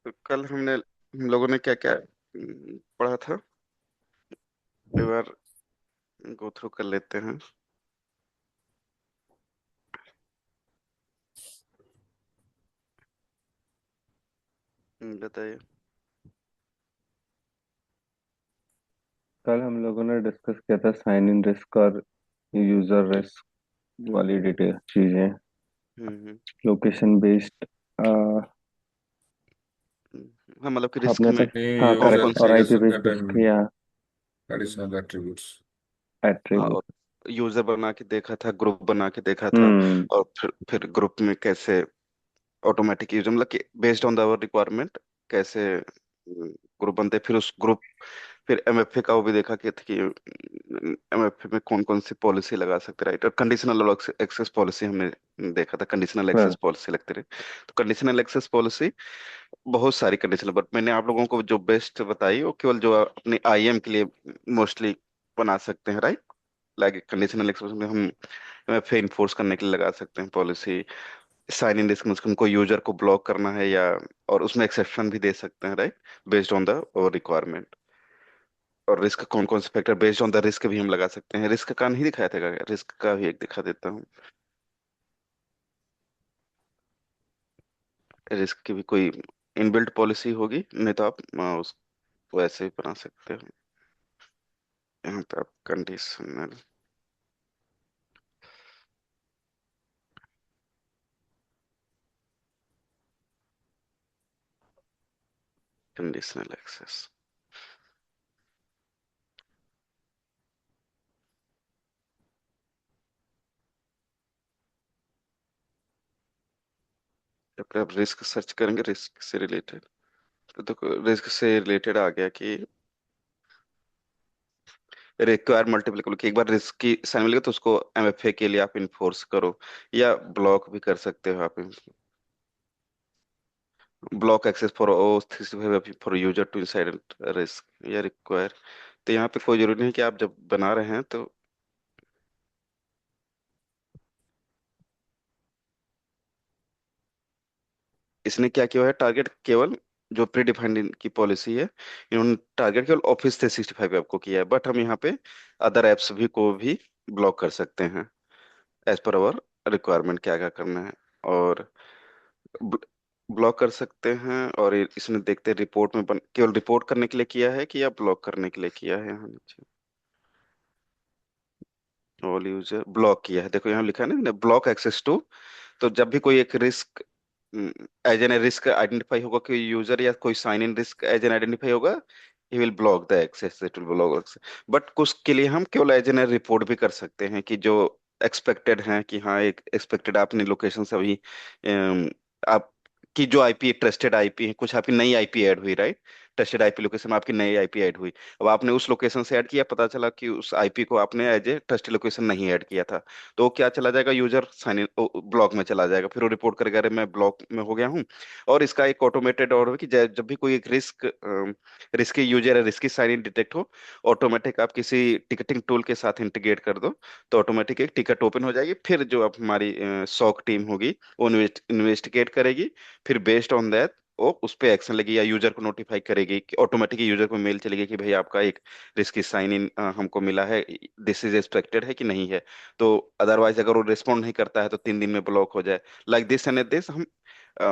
तो कल हम लोगों ने क्या क्या पढ़ा था। एक बार गो थ्रू कर लेते हैं। बताइए। कल हम लोगों ने डिस्कस किया था साइन इन रिस्क और यूजर रिस्क वाली डिटेल चीजें। हम्म। Location based. हाँ, मतलब कि रिस्क आपने में तो हाँ कौन करेक्ट, कौन और से। IP Classification based risk and या additional attributes. हाँ, एट्रीब्यूट। और यूजर बना के देखा था, ग्रुप बना के देखा था। हम्म। और फिर ग्रुप में कैसे ऑटोमेटिक यूजर, मतलब कि based on the our requirement कैसे ग्रुप बनते हैं। फिर उस ग्रुप, फिर एमएफए का वो भी देखा कि एमएफए में कौन कौन सी पॉलिसी लगा सकते, राइट। और कंडीशनल एक्सेस पॉलिसी हमने देखा था, कंडीशनल एक्सेस हाँ। पॉलिसी लगते रहे। तो कंडीशनल एक्सेस पॉलिसी बहुत सारी कंडीशनल, बट मैंने आप लोगों को जो बेस्ट बताई वो केवल जो अपने आईएम के लिए मोस्टली बना सकते हैं, राइट। लाइक कंडीशनल एक्सेस में हम एमएफए इन्फोर्स करने के लिए लगा सकते हैं पॉलिसी। साइन इन रिस्क में उनको यूजर को ब्लॉक करना है, या और उसमें एक्सेप्शन भी दे सकते हैं, right, based on the requirement. और रिस्क कौन कौन से factor based on the risk भी हम लगा सकते हैं। रिस्क का नहीं दिखाया था क्या? रिस्क का भी एक दिखा देता हूँ। रिस्क की भी कोई इनबिल्ट पॉलिसी होगी, नहीं तो आप उसको ऐसे भी बना सकते हो। यहाँ पे आप कंडीशनल कंडीशनल एक्सेस। जब पे आप रिस्क सर्च करेंगे रिस्क से रिलेटेड, तो देखो रिस्क से रिलेटेड आ गया कि रिक्वायर मल्टीपल, कि एक बार रिस्क की साइन मिल गया तो उसको एमएफए के लिए आप इन्फोर्स करो, या ब्लॉक भी कर सकते हो आप। Block access for O for user to inside risk, या रिक्वायर। तो यहाँ पे कोई जरूरी नहीं कि आप जब बना रहे हैं तो इसने क्या किया है, टारगेट केवल जो प्री डिफाइंड की पॉलिसी है, इन्होंने टारगेट केवल ऑफिस 365 ऐप को किया है। बट हम यहाँ पे अदर एप्स भी को भी ब्लॉक कर सकते हैं, एज पर अवर रिक्वायरमेंट क्या क्या करना है। और ब्लॉक कर सकते हैं। और इसने देखते हैं रिपोर्ट में केवल रिपोर्ट करने के लिए किया है कि या ब्लॉक करने के लिए किया है। यहाँ नीचे ऑल यूजर ब्लॉक किया है, देखो यहाँ लिखा है ना, ब्लॉक एक्सेस टू। तो जब भी कोई एक risk as an risk identify होगा, कोई यूजर या कोई sign in risk as an identify होगा, he will block the access, it will block. But कुछ के लिए हम केवल एज एन रिपोर्ट भी कर सकते हैं कि जो एक्सपेक्टेड है, कि हाँ एक एक्सपेक्टेड आपने लोकेशन से अभी आप की जो आईपी ट्रस्टेड आईपी है, कुछ आपकी नई आईपी ऐड हुई, राइट। ट्रस्टेड आईपी लोकेशन में आपकी नई आईपी ऐड हुई। अब आपने उस लोकेशन से ऐड किया, पता चला कि उस आईपी को आपने एज ए ट्रस्टेड लोकेशन नहीं ऐड किया था। तो वो क्या चला जाएगा, यूजर साइन इन ब्लॉक में चला जाएगा। फिर वो रिपोर्ट करेगा, अरे मैं ब्लॉक में हो गया हूँ। और इसका एक ऑटोमेटेड और है कि जब भी कोई एक रिस्की यूजर है, रिस्की साइन इन डिटेक्ट हो, ऑटोमेटिक आप किसी टिकटिंग टूल के साथ इंटीग्रेट कर दो, तो ऑटोमेटिक एक टिकट ओपन हो जाएगी। फिर जो अब हमारी सॉक टीम होगी वो इन्वेस्टिगेट करेगी। फिर बेस्ड ऑन दैट वो उस पे एक्शन लेगी, या यूजर को नोटिफाई करेगी कि ऑटोमेटिक यूजर को मेल चलेगी कि भाई आपका एक रिस्की साइन इन हमको मिला है, दिस इज एक्सपेक्टेड है कि नहीं है। तो अदरवाइज अगर वो रिस्पॉन्ड नहीं करता है तो 3 दिन में ब्लॉक हो जाए। लाइक दिस एंड दिस हम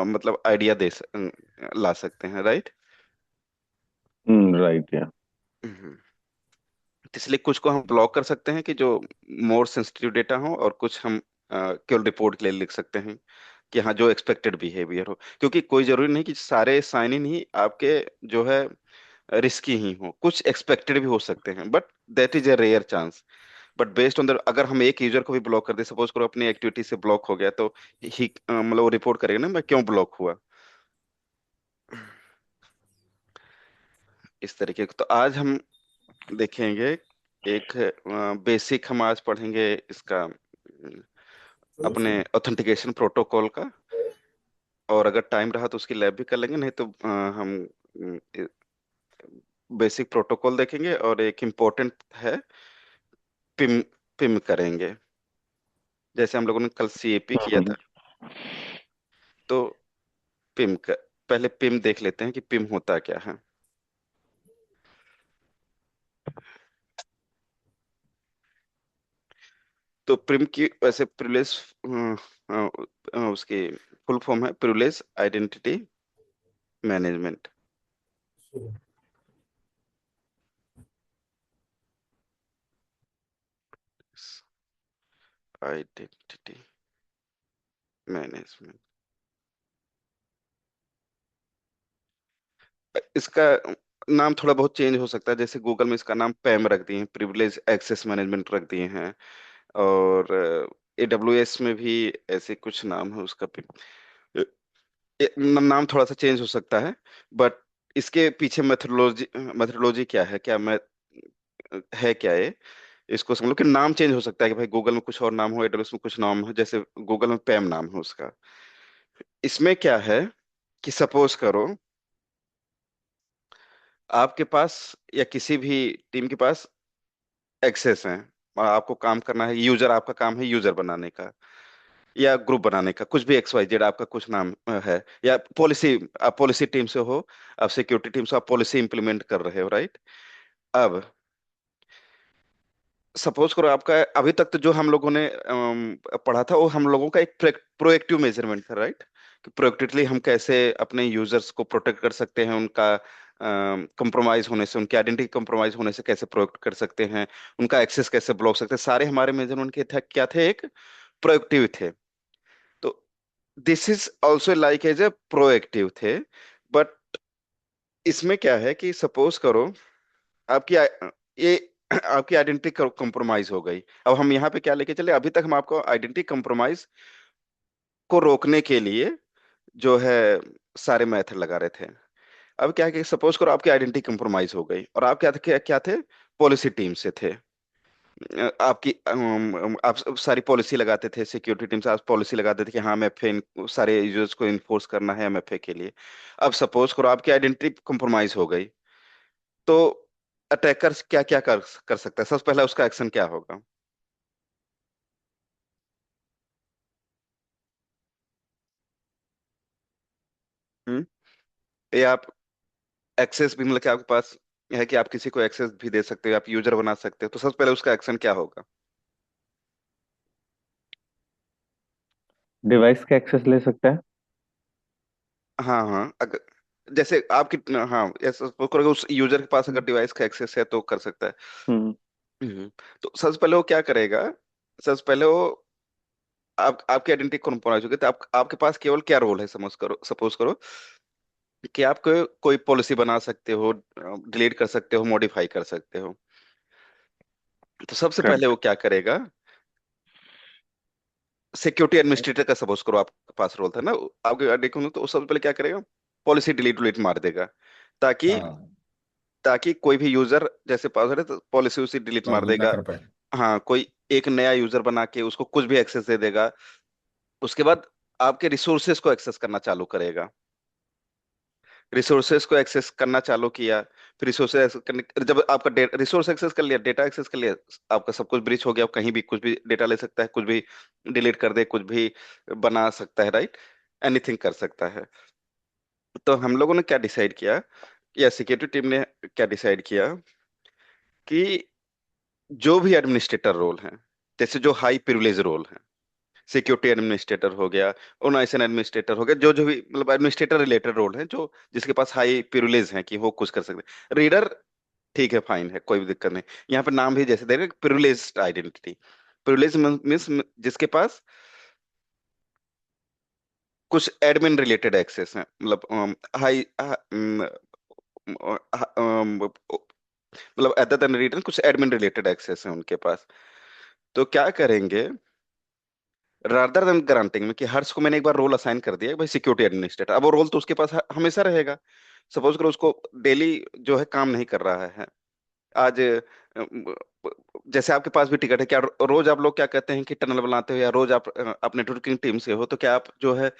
मतलब आइडिया ला सकते हैं, राइट। राइट या इसलिए कुछ को हम ब्लॉक कर सकते हैं कि जो मोर सेंसिटिव डेटा हो, और कुछ हम केवल रिपोर्ट के लिए लिख सकते हैं कि हाँ जो एक्सपेक्टेड बिहेवियर हो। क्योंकि कोई जरूरी नहीं कि सारे साइन इन ही आपके जो है रिस्की ही हो, कुछ एक्सपेक्टेड भी हो सकते हैं, but that is a rare chance. But based on the, अगर हम एक यूजर को भी ब्लॉक कर दे, सपोज करो अपनी एक्टिविटी से ब्लॉक हो गया, तो ही मतलब वो रिपोर्ट करेगा ना मैं क्यों ब्लॉक हुआ। इस तरीके का तो आज हम देखेंगे। एक बेसिक हम आज पढ़ेंगे इसका, अपने ऑथेंटिकेशन प्रोटोकॉल का। और अगर टाइम रहा तो उसकी लैब भी कर लेंगे, नहीं तो हम बेसिक प्रोटोकॉल देखेंगे। और एक इम्पोर्टेंट है, पिम पिम करेंगे, जैसे हम लोगों ने कल सीएपी किया हम्म। था। तो पिम पहले पिम देख लेते हैं कि पिम होता क्या है। तो प्रिम की वैसे प्रिविलेज उसकी फुल फॉर्म है privilege identity management. Identity management, इसका नाम थोड़ा बहुत चेंज हो सकता है, जैसे गूगल में इसका नाम पैम रख दिए हैं, प्रिविलेज एक्सेस मैनेजमेंट रख दिए हैं। और AWS में भी ऐसे कुछ नाम है उसका भी। नाम थोड़ा सा चेंज हो सकता है, बट इसके पीछे मेथोडोलॉजी मेथोडोलॉजी क्या है, क्या मैं है क्या ये, इसको समझ लो कि नाम चेंज हो सकता है कि भाई गूगल में कुछ और नाम हो, AWS में कुछ नाम हो, जैसे गूगल में पैम नाम है उसका। इसमें क्या है कि सपोज करो आपके पास या किसी भी टीम के पास एक्सेस है, और आपको काम करना है, यूजर आपका काम है यूजर बनाने का या ग्रुप बनाने का, कुछ भी XYZ आपका कुछ नाम है, या पॉलिसी, आप पॉलिसी टीम से हो, आप सिक्योरिटी टीम से, आप पॉलिसी इंप्लीमेंट कर रहे हो, राइट। अब सपोज करो आपका अभी तक तो जो हम लोगों ने पढ़ा था वो हम लोगों का एक प्रोएक्टिव मेजरमेंट था, राइट। कि प्रोएक्टिवली हम कैसे अपने यूजर्स को प्रोटेक्ट कर सकते हैं, उनका कंप्रोमाइज होने से, उनकी आइडेंटिटी कंप्रोमाइज होने से कैसे प्रोटेक्ट कर सकते हैं, उनका एक्सेस कैसे ब्लॉक सकते हैं, सारे हमारे मेजरमेंट के थे, क्या थे, एक प्रोएक्टिव थे। तो this is also like as a proactive थे। बट इसमें क्या है कि सपोज करो आपकी ये आपकी आइडेंटिटी कंप्रोमाइज हो गई। अब हम यहाँ पे क्या लेके चले, अभी तक हम आपको आइडेंटिटी कंप्रोमाइज को रोकने के लिए जो है सारे मेथड लगा रहे थे। अब क्या है कि सपोज करो आपकी आइडेंटिटी कंप्रोमाइज हो गई, और आप क्या थे, पॉलिसी टीम से थे। आपकी आप सारी पॉलिसी लगाते थे, सिक्योरिटी टीम से आप पॉलिसी लगाते थे कि हाँ MFA सारे यूजर्स को इन्फोर्स करना है MFA के लिए। अब सपोज करो आपकी आइडेंटिटी कंप्रोमाइज हो गई, तो अटैकर क्या क्या कर सकता है, सबसे पहला उसका एक्शन क्या होगा। हम्म ये आप एक्सेस भी मतलब कि आपके पास है कि आप किसी को एक्सेस भी दे सकते हो, आप यूजर बना सकते हो, तो सबसे पहले उसका एक्शन क्या होगा। डिवाइस का एक्सेस ले सकता है। हाँ हाँ, अगर जैसे आपकी, हाँ ऐसा सपोज करो उस यूजर के पास अगर डिवाइस का एक्सेस है तो कर सकता है। हम्म। हम्म, तो सबसे पहले वो क्या करेगा, सबसे पहले वो आप आपकी आइडेंटिटी कॉम्प्रोमाइज होगी, तो आपके पास केवल क्या रोल है, सपोज करो कि आप कोई पॉलिसी बना सकते हो, डिलीट कर सकते हो, मॉडिफाई कर सकते हो। तो सबसे पहले करेक्ट। वो क्या करेगा, सिक्योरिटी एडमिनिस्ट्रेटर का सपोज करो आपके पास रोल था ना, आपके देखो तो वो सबसे पहले क्या करेगा, पॉलिसी डिलीट डिलीट मार देगा, ताकि हाँ, ताकि कोई भी यूजर जैसे पासवर्ड है तो पॉलिसी उसी डिलीट मार लॉगिन ना देगा। कर पाए। हाँ, कोई एक नया यूजर बना के उसको कुछ भी एक्सेस दे देगा। उसके बाद आपके रिसोर्सेज को एक्सेस करना चालू करेगा। रिसोर्सेज को एक्सेस करना चालू किया, फिर रिसोर्सेज करने, जब आपका रिसोर्स एक्सेस कर लिया, डेटा एक्सेस कर लिया, आपका सब कुछ ब्रीच हो गया, आप कहीं भी कुछ भी डेटा ले सकता है, कुछ भी डिलीट कर दे, कुछ भी बना सकता है, राइट। एनीथिंग कर सकता है। तो हम लोगों ने क्या डिसाइड किया, या सिक्योरिटी टीम ने क्या डिसाइड किया, कि जो भी एडमिनिस्ट्रेटर रोल है, जैसे जो हाई प्रिविलेज रोल है, सिक्योरिटी एडमिनिस्ट्रेटर हो गया, ओनाइसन एडमिनिस्ट्रेटर हो गया, जो जो भी मतलब एडमिनिस्ट्रेटर रिलेटेड रोल है, जो जिसके पास हाई प्रिविलेज है कि वो कुछ कर सकते हैं, रीडर ठीक है, फाइन है, कोई भी दिक्कत नहीं। यहाँ पे नाम भी जैसे दे रहे प्रिविलेज आइडेंटिटी, प्रिविलेज मीन्स जिसके पास कुछ एडमिन रिलेटेड एक्सेस है, मतलब हाई मतलब अदर देन रीडर कुछ एडमिन रिलेटेड एक्सेस है उनके पास। तो क्या करेंगे, रादर देन ग्रांटिंग में कि हर्ष को मैंने एक बार रोल असाइन कर दिया है भाई सिक्योरिटी एडमिनिस्ट्रेटर, अब वो रोल तो उसके पास हमेशा रहेगा। सपोज करो उसको डेली जो है काम नहीं कर रहा है आज, जैसे आपके पास भी टिकट है, क्या रोज आप लोग क्या कहते हैं कि टनल बनाते हो, या रोज आप नेटवर्किंग टीम से हो तो क्या आप जो है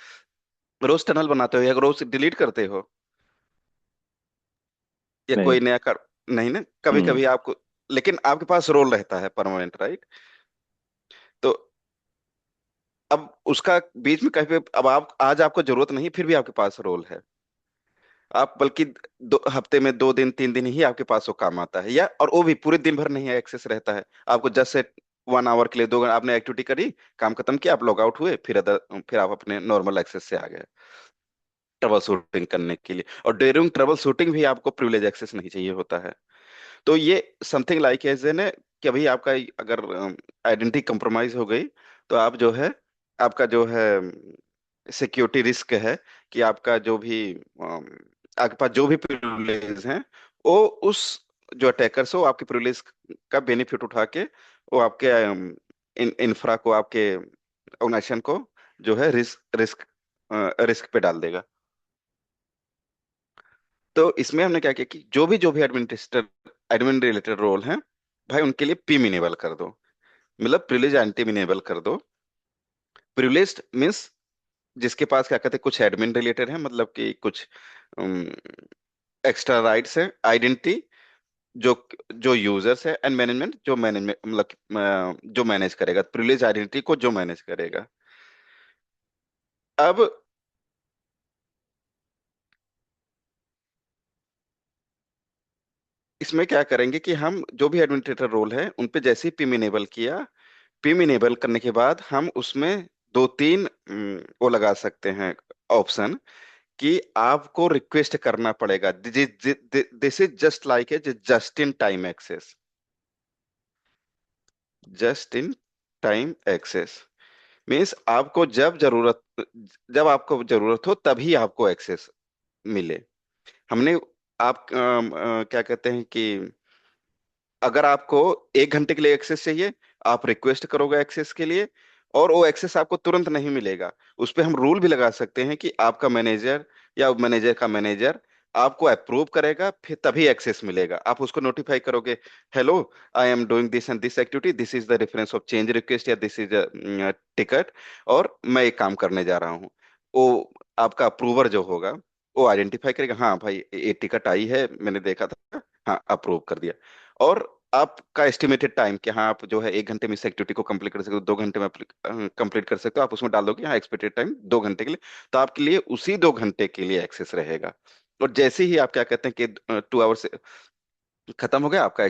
रोज टनल बनाते हो या रोज डिलीट करते हो, या नहीं। कोई नया कर, नहीं ना, कभी हम्म। कभी आपको, लेकिन आपके पास रोल रहता है परमानेंट, राइट। तो अब उसका बीच में कहीं पे, अब आप आज आपको जरूरत नहीं फिर भी आपके पास रोल है, आप बल्कि 2 हफ्ते में 2 दिन 3 दिन ही आपके पास वो काम आता है, या और वो भी पूरे दिन भर नहीं एक्सेस रहता है। आपको जस्ट से 1 आवर के लिए, 2 घंटे आपने एक्टिविटी करी, काम खत्म किया, आप लॉग आउट हुए, फिर आप अपने नॉर्मल एक्सेस से आ गए ट्रबल शूटिंग करने के लिए। और ड्यूरिंग ट्रबल शूटिंग भी आपको प्रिविलेज एक्सेस नहीं चाहिए होता है। तो ये समथिंग लाइक एज एन है कि अभी आपका अगर आइडेंटिटी कंप्रोमाइज हो गई, तो आप जो है, आपका जो है सिक्योरिटी रिस्क है कि आपका जो भी आपके पास जो भी प्रिविलेज हैं, वो उस जो अटैकर्स हो आपके प्रिविलेज का बेनिफिट उठा के वो आपके इंफ्रा को, आपके ऑर्गेनाइजेशन को जो है रिस्क रिस्क रिस्क पे डाल देगा। तो इसमें हमने क्या किया कि जो भी एडमिनिस्ट्रेटर एडमिन रिलेटेड रोल हैं, भाई उनके लिए पिम इनेबल कर दो, मतलब प्रिविलेज एंटी इनेबल कर दो। प्रिविलेज्ड मींस जिसके पास क्या कहते हैं कुछ एडमिन रिलेटेड है, मतलब कि कुछ एक्स्ट्रा राइट्स हैं, आइडेंटिटी जो जो यूजर्स है, एंड मैनेजमेंट जो मैनेजमेंट मतलब जो मैनेज करेगा प्रिविलेज आइडेंटिटी को, जो मैनेज करेगा। अब इसमें क्या करेंगे कि हम जो भी एडमिनिस्ट्रेटर रोल है उन पे जैसे ही पिम इनेबल किया, पिम इनेबल करने के बाद हम उसमें 2 3 वो लगा सकते हैं ऑप्शन कि आपको रिक्वेस्ट करना पड़ेगा। This is just like a just in time access. Just in time access means आपको जब आपको जरूरत हो तभी आपको एक्सेस मिले। हमने आप क्या कहते हैं कि अगर आपको 1 घंटे के लिए एक्सेस चाहिए, आप रिक्वेस्ट करोगे एक्सेस के लिए, और वो एक्सेस आपको तुरंत नहीं मिलेगा। उस पे हम रूल भी लगा सकते हैं कि आपका मैनेजर या मैनेजर का मैनेजर आपको अप्रूव करेगा, फिर तभी एक्सेस मिलेगा। आप उसको नोटिफाई करोगे, hello, I am doing this and this activity, this is the reference of change request, या दिस इज टिकट, और मैं एक काम करने जा रहा हूँ। वो आपका अप्रूवर जो होगा वो आइडेंटिफाई करेगा, हाँ भाई ये टिकट आई है, मैंने देखा था, हाँ अप्रूव कर दिया। और आपका एस्टिमेटेड टाइम कि हाँ आप जो है 1 घंटे में इस एक्टिविटी को कंप्लीट कर सकते हो, 2 घंटे में कंप्लीट कर सकते हो, आप उसमें डाल दो कि हाँ एक्सपेक्टेड टाइम 2 घंटे के लिए। तो आपके लिए उसी 2 घंटे के लिए एक्सेस रहेगा। और जैसे ही आप क्या कहते हैं कि 2 आवर से खत्म हो गया, आपका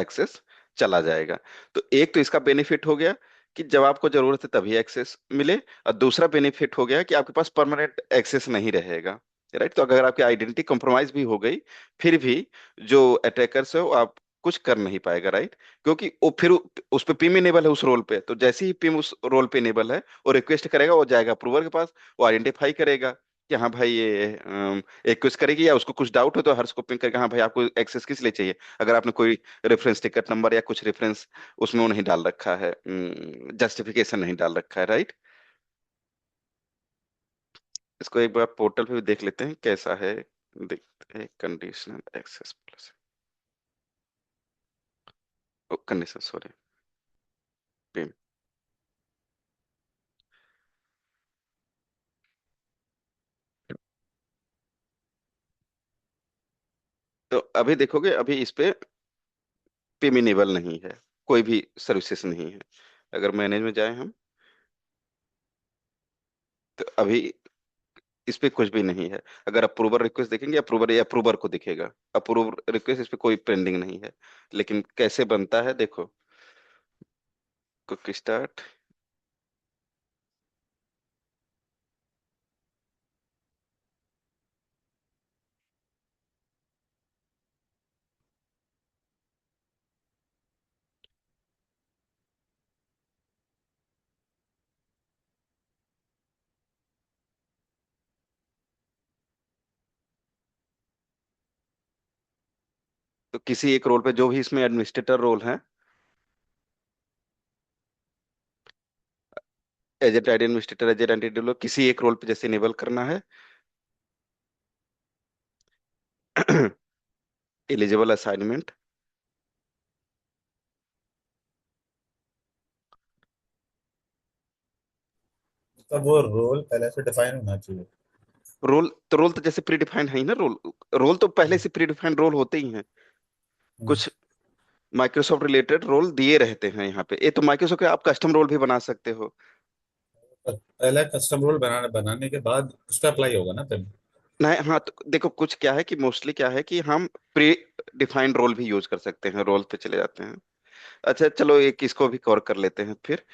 एक्सेस चला जाएगा। तो एक तो इसका बेनिफिट हो गया कि जब आपको जरूरत है तभी एक्सेस मिले, और दूसरा बेनिफिट हो गया कि आपके पास परमानेंट एक्सेस नहीं रहेगा। राइट, तो अगर आपकी आइडेंटिटी कॉम्प्रोमाइज भी हो गई, फिर भी जो अटैकर्स है वो आप कुछ कर नहीं पाएगा। राइट, क्योंकि वो फिर उस पे पिम इनेबल है उस रोल पे, तो जैसे ही पिम उस रोल पे इनेबल है, वो रिक्वेस्ट करेगा, वो जाएगा अप्रूवर के पास, वो आइडेंटिफाई करेगा कि हाँ भाई ये एक कुछ करेगी, या उसको कुछ डाउट हो तो हर स्कोपिंग करके हाँ भाई आपको एक्सेस किस लिए चाहिए, अगर आपने कोई रेफरेंस टिकट नंबर या कुछ रेफरेंस उसमें वो नहीं डाल रखा है, जस्टिफिकेशन नहीं डाल रखा है। राइट, इसको एक बार पोर्टल पे भी देख लेते हैं कैसा है। देखते हैं conditional access plus, condition sorry, PIM. तो अभी देखोगे, अभी इस पे पिम इनेबल नहीं है, कोई भी सर्विसेज नहीं है। अगर मैनेज में जाए हम, तो अभी इस पे कुछ भी नहीं है। अगर अप्रूवर रिक्वेस्ट देखेंगे, अप्रूवर या अप्रूवर को दिखेगा, अप्रूव रिक्वेस्ट, इस पे कोई पेंडिंग नहीं है। लेकिन कैसे बनता है देखो, क्विक स्टार्ट। तो किसी एक रोल पे जो भी इसमें एडमिनिस्ट्रेटर रोल है, agent ID administrator, agent ID developer, किसी एक रोल पे जैसे इनेबल करना है। एलिजिबल असाइनमेंट, तो वो रोल पहले से डिफाइन होना चाहिए। रोल तो जैसे प्री डिफाइंड है ही ना रोल। रोल तो पहले से प्री डिफाइंड रोल होते ही हैं। हम्म। कुछ माइक्रोसॉफ्ट रिलेटेड रोल दिए रहते हैं यहाँ पे, ये तो माइक्रोसॉफ्ट के आप कस्टम रोल भी बना सकते हो। पहले कस्टम रोल बनाने बनाने के बाद उस पर अप्लाई होगा ना फिर। नहीं, हाँ, तो देखो कुछ क्या है कि मोस्टली क्या है कि हम प्री डिफाइंड रोल भी यूज कर सकते हैं, रोल पे चले जाते हैं। अच्छा चलो एक इसको भी कवर कर लेते हैं फिर।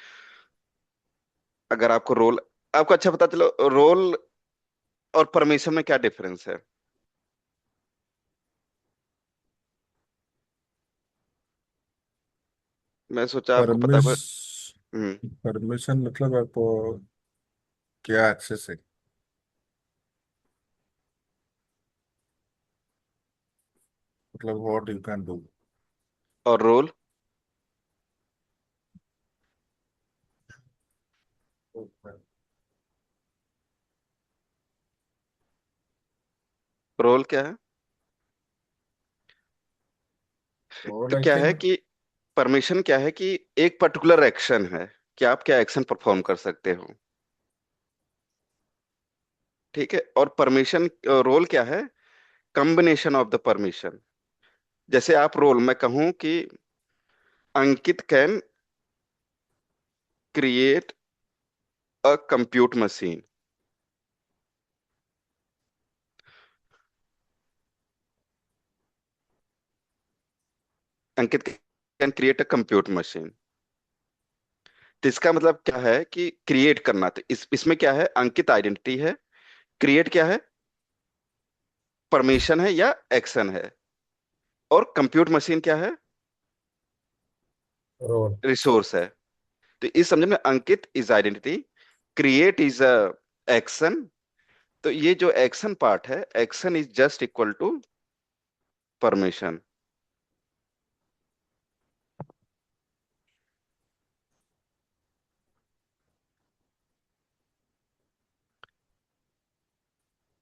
अगर आपको रोल, आपको अच्छा पता चलो रोल और परमिशन में क्या डिफरेंस है। मैं सोचा आपको पता परमिश होगा। हम्म। परमिशन मतलब आपको क्या एक्सेस है? मतलब व्हाट यू कैन डू। और रोल, रोल क्या है? रोल तो आई क्या है थिंक। कि परमिशन क्या है कि एक पर्टिकुलर एक्शन है कि आप क्या एक्शन परफॉर्म कर सकते हो। ठीक है, और परमिशन, रोल क्या है? Combination of the permission. जैसे आप रोल में कहूं कि Ankit can create a compute machine. Ankit can create a compute machine. तो इसका मतलब क्या है कि क्रिएट करना, तो इसमें क्या है, अंकित आइडेंटिटी है, क्रिएट क्या है, परमिशन है या एक्शन है, और कंप्यूट मशीन क्या है, रोल। रिसोर्स है। तो इस समझ में Ankit is identity, create is a action. तो ये जो एक्शन पार्ट है, action is just equal to permission.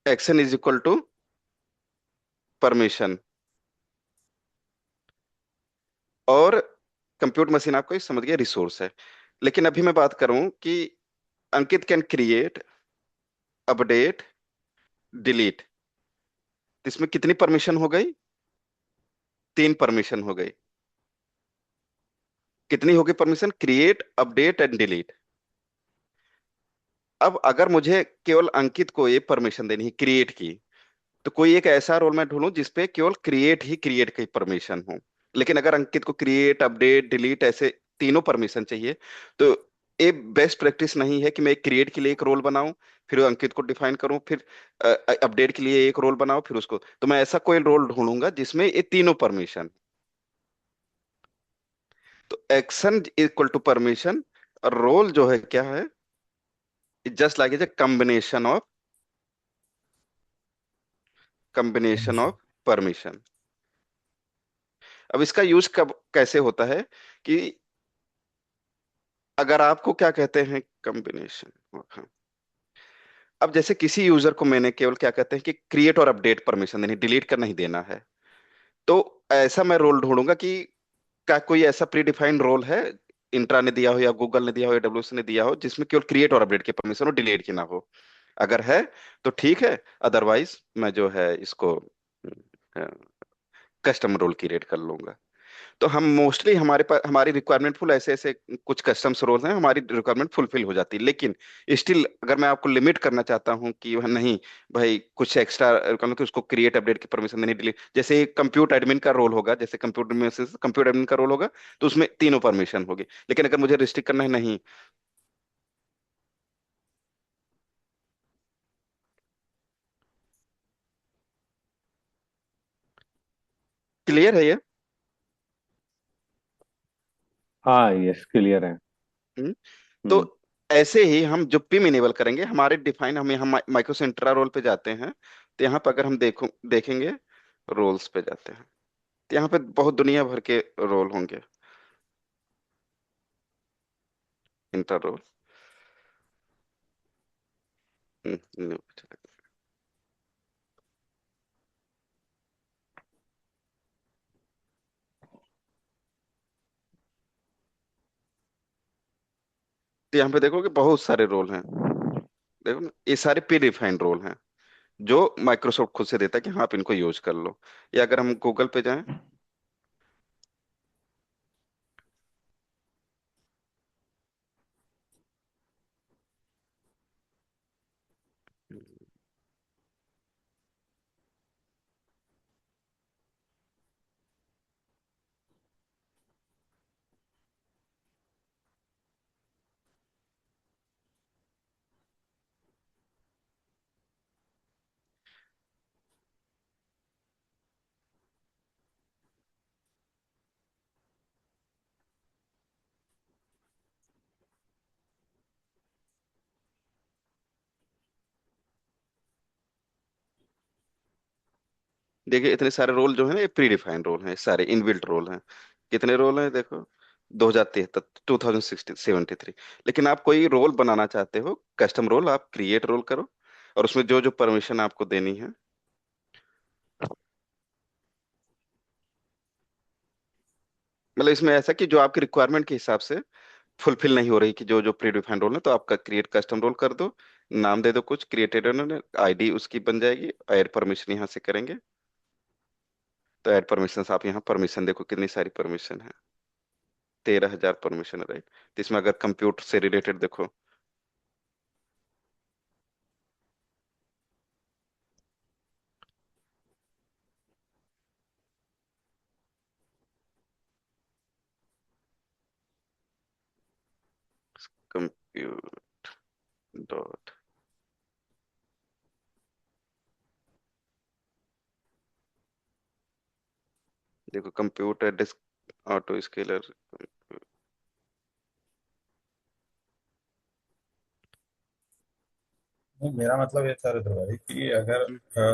Action is equal to permission. और कंप्यूट मशीन आपको इस समझ गया रिसोर्स है। लेकिन अभी मैं बात करूं कि Ankit can create, update, delete. इसमें कितनी परमिशन हो गई? तीन परमिशन हो गई। कितनी होगी permission? Create, update and delete. अब अगर मुझे केवल अंकित को ये परमिशन देनी है क्रिएट की, तो कोई एक ऐसा रोल मैं ढूंढूं जिसपे केवल क्रिएट ही क्रिएट की परमिशन हो। लेकिन अगर अंकित को क्रिएट, अपडेट, डिलीट ऐसे तीनों परमिशन चाहिए, तो ये बेस्ट प्रैक्टिस नहीं है कि मैं क्रिएट के लिए एक रोल बनाऊं, फिर अंकित को डिफाइन करूं, फिर अपडेट के लिए एक रोल बनाऊं, फिर उसको, तो मैं ऐसा कोई रोल ढूंढूंगा जिसमें ये तीनों परमिशन। तो एक्शन इक्वल टू परमिशन, और रोल जो है क्या है, just like is a combination permission. Of permission. अब इसका यूज कब कैसे होता है कि अगर आपको क्या कहते हैं कॉम्बिनेशन, हाँ, अब जैसे किसी यूजर को मैंने केवल क्या कहते हैं कि क्रिएट और अपडेट परमिशन देनी, डिलीट कर नहीं देना है, तो ऐसा मैं रोल ढूंढूंगा कि क्या कोई ऐसा प्री डिफाइंड रोल है, इंट्रा ने दिया हो या गूगल ने दिया हो या AWS ने दिया हो, जिसमें केवल क्रिएट और अपडेट की परमिशन हो, डिलीट की ना हो। अगर है तो ठीक है, अदरवाइज मैं जो है इसको कस्टम रोल क्रिएट कर लूंगा। तो हम मोस्टली हमारे पास हमारी रिक्वायरमेंट फुल ऐसे ऐसे कुछ कस्टम्स रोल्स हैं, हमारी रिक्वायरमेंट फुलफिल हो जाती है। लेकिन स्टिल अगर मैं आपको लिमिट करना चाहता हूँ कि वह नहीं भाई, कुछ एक्स्ट्रा रिक्वायरमेंट कि उसको क्रिएट, अपडेट की परमिशन देनी, डिलीट, जैसे कंप्यूटर एडमिन का रोल होगा, जैसे कंप्यूटर एडमिन का रोल होगा, तो उसमें तीनों परमिशन होगी। लेकिन अगर मुझे रिस्ट्रिक्ट करना है, नहीं। क्लियर है ये? हाँ, यस, क्लियर है। हम्म? तो हम्म। ऐसे ही हम जो पिम इनेबल करेंगे हमारे डिफाइन, हम माइक्रो से इंट्रा रोल पे जाते हैं, तो यहाँ पर अगर हम देखेंगे, रोल्स पे जाते हैं, तो यहाँ पे बहुत दुनिया भर के रोल होंगे। इंट्रा रोल, new पे चले। तो यहाँ पे देखोगे बहुत सारे रोल हैं। देखो ना, ये सारे प्री डिफाइंड रोल हैं जो माइक्रोसॉफ्ट खुद से देता है कि हाँ आप इनको यूज कर लो। या अगर हम गूगल पे जाएं, देखिए इतने सारे रोल जो है ना, ये प्री डिफाइंड रोल हैं, सारे इनबिल्ट रोल हैं। कितने रोल हैं देखो, 2073, 2073। लेकिन आप कोई रोल बनाना चाहते हो, कस्टम रोल, आप क्रिएट रोल करो, और उसमें जो जो परमिशन आपको देनी है। मतलब इसमें ऐसा कि जो आपकी रिक्वायरमेंट के हिसाब से फुलफिल नहीं हो रही, कि जो जो प्री डिफाइंड रोल है, तो आपका क्रिएट कस्टम रोल कर दो, नाम दे दो कुछ, क्रिएटेड उन्होंने, आईडी उसकी बन जाएगी, ऐड परमिशन यहाँ से करेंगे। तो ऐड परमिशन, आप यहाँ परमिशन देखो कितनी सारी परमिशन है, 13,000 परमिशन है, राइट। तो इसमें अगर कंप्यूटर से रिलेटेड देखो, कंप्यूट डॉट, देखो कंप्यूटर डिस्क ऑटो स्केलर। नहीं, मेरा मतलब ये था ऋतु भाई कि अगर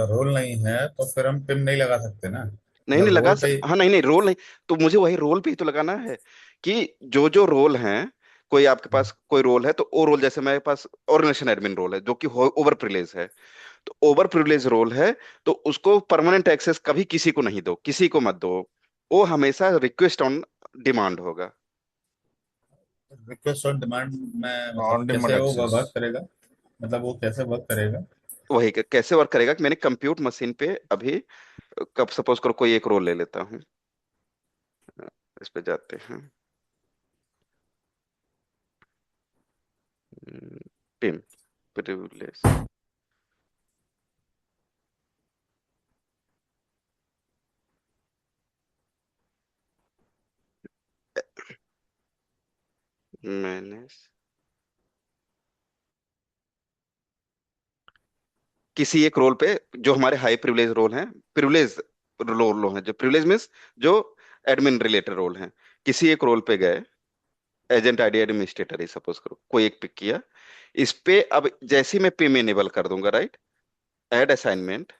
रोल नहीं है तो फिर हम पिन नहीं लगा सकते ना। नहीं नहीं मतलब लगा रोल पे हाँ नहीं नहीं, रोल नहीं, तो मुझे वही रोल पे ही तो लगाना है, कि जो जो रोल हैं, कोई आपके पास कोई रोल है तो वो रोल, जैसे मेरे पास ऑर्गेनाइजेशन एडमिन रोल है जो कि ओवर प्रिविलेज है, तो ओवर प्रिविलेज रोल है, तो उसको परमानेंट एक्सेस कभी किसी को नहीं दो, किसी को मत दो, वो हमेशा रिक्वेस्ट ऑन डिमांड होगा। रिक्वेस्ट ऑन डिमांड में मतलब ऑन डिमांड कैसे वो एक्सेस। वर्क करेगा? मतलब वो कैसे वर्क करेगा? वही कैसे वर्क करेगा, कि मैंने कंप्यूट मशीन पे अभी, कब सपोज करो कोई एक रोल ले लेता हूँ, इस पे जाते हैं, पिम प्रिविलेज, मैंने किसी एक रोल पे, जो हमारे हाई प्रिविलेज रोल हैं, प्रिविलेज रोल हैं, जो प्रिविलेज मीन्स जो एडमिन रिलेटेड रोल हैं, किसी एक रोल पे गए, एजेंट आईडी एडमिनिस्ट्रेटर ही सपोज करो, कोई एक पिक किया, इस पे अब जैसे ही मैं पिम इनेबल कर दूंगा, राइट, ऐड असाइनमेंट,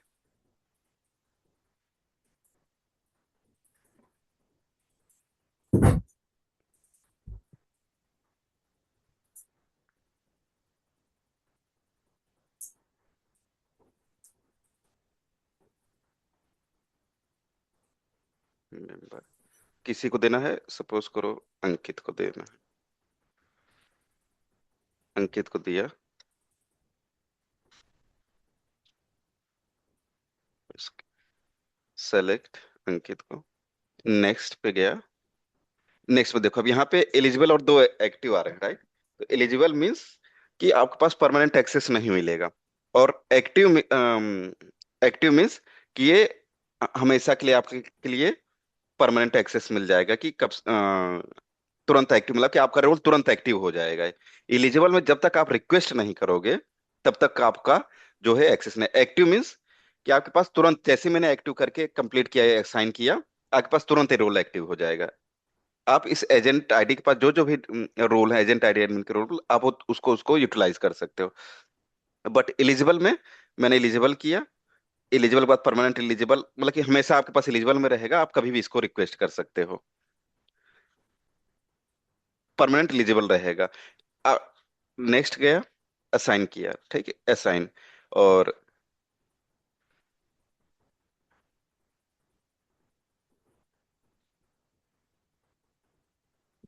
मेंबर, किसी को देना है, सपोज करो अंकित को देना है, अंकित को दिया, सेलेक्ट अंकित को, नेक्स्ट पे गया, नेक्स्ट पे देखो अब यहाँ पे एलिजिबल और दो एक्टिव आ रहे हैं, राइट। तो एलिजिबल मीन्स कि आपके पास परमानेंट एक्सेस नहीं मिलेगा, और एक्टिव, एक्टिव मीन्स कि ये हमेशा के लिए आपके के लिए परमानेंट एक्सेस मिल जाएगा, कि कब तुरंत एक्टिव, मतलब कि आपका रोल तुरंत एक्टिव हो जाएगा। एलिजिबल में जब तक आप रिक्वेस्ट नहीं करोगे, तब तक आपका जो है एक्सेस नहीं। एक्टिव मीन्स कि आपके पास तुरंत, जैसे मैंने एक्टिव करके कंप्लीट किया, साइन किया, आपके पास तुरंत ही रोल एक्टिव हो जाएगा। आप इस एजेंट आईडी के पास जो जो भी रोल है, एजेंट आईडी एडमिन के रोल, आप उसको उसको यूटिलाइज कर सकते हो। बट एलिजिबल में मैंने एलिजिबल किया, एलिजिबल के बाद परमानेंट एलिजिबल, मतलब कि हमेशा आपके पास एलिजिबल में रहेगा, आप कभी भी इसको रिक्वेस्ट कर सकते हो, परमानेंट एलिजिबल रहेगा। नेक्स्ट गया, असाइन किया, ठीक है, असाइन, और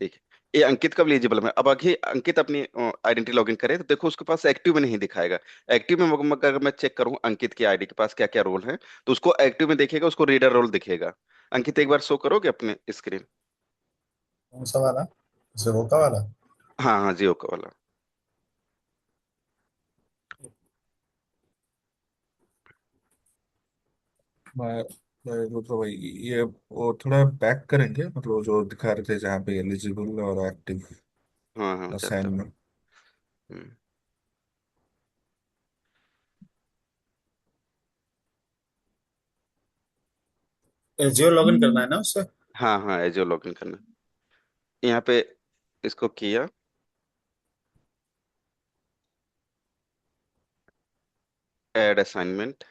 देखिए ये अंकित कब एलिजिबल में, अब आगे अंकित अपनी आइडेंटिटी लॉगिन करे, तो देखो उसके पास एक्टिव में नहीं दिखाएगा। एक्टिव में अगर मैं चेक करूं अंकित की आईडी के पास क्या क्या रोल है, तो उसको एक्टिव में देखेगा, उसको रीडर रोल दिखेगा। अंकित एक बार शो करोगे अपने स्क्रीन। कौन सा वाला? जीरोका वाला? हाँ हाँ, जियो का वाला। मैं मैं रुद्र भाई, ये वो थोड़ा बैक करेंगे, मतलब जो दिखा रहे थे जहाँ पे एलिजिबल और एक्टिव हाँ हाँ, जाता हूँ। असाइनमेंट। हम्म, जियो लॉगिन करना है ना उससे? हाँ हाँ, एजियो लॉगिन करना, यहाँ पे इसको किया, ऐड असाइनमेंट,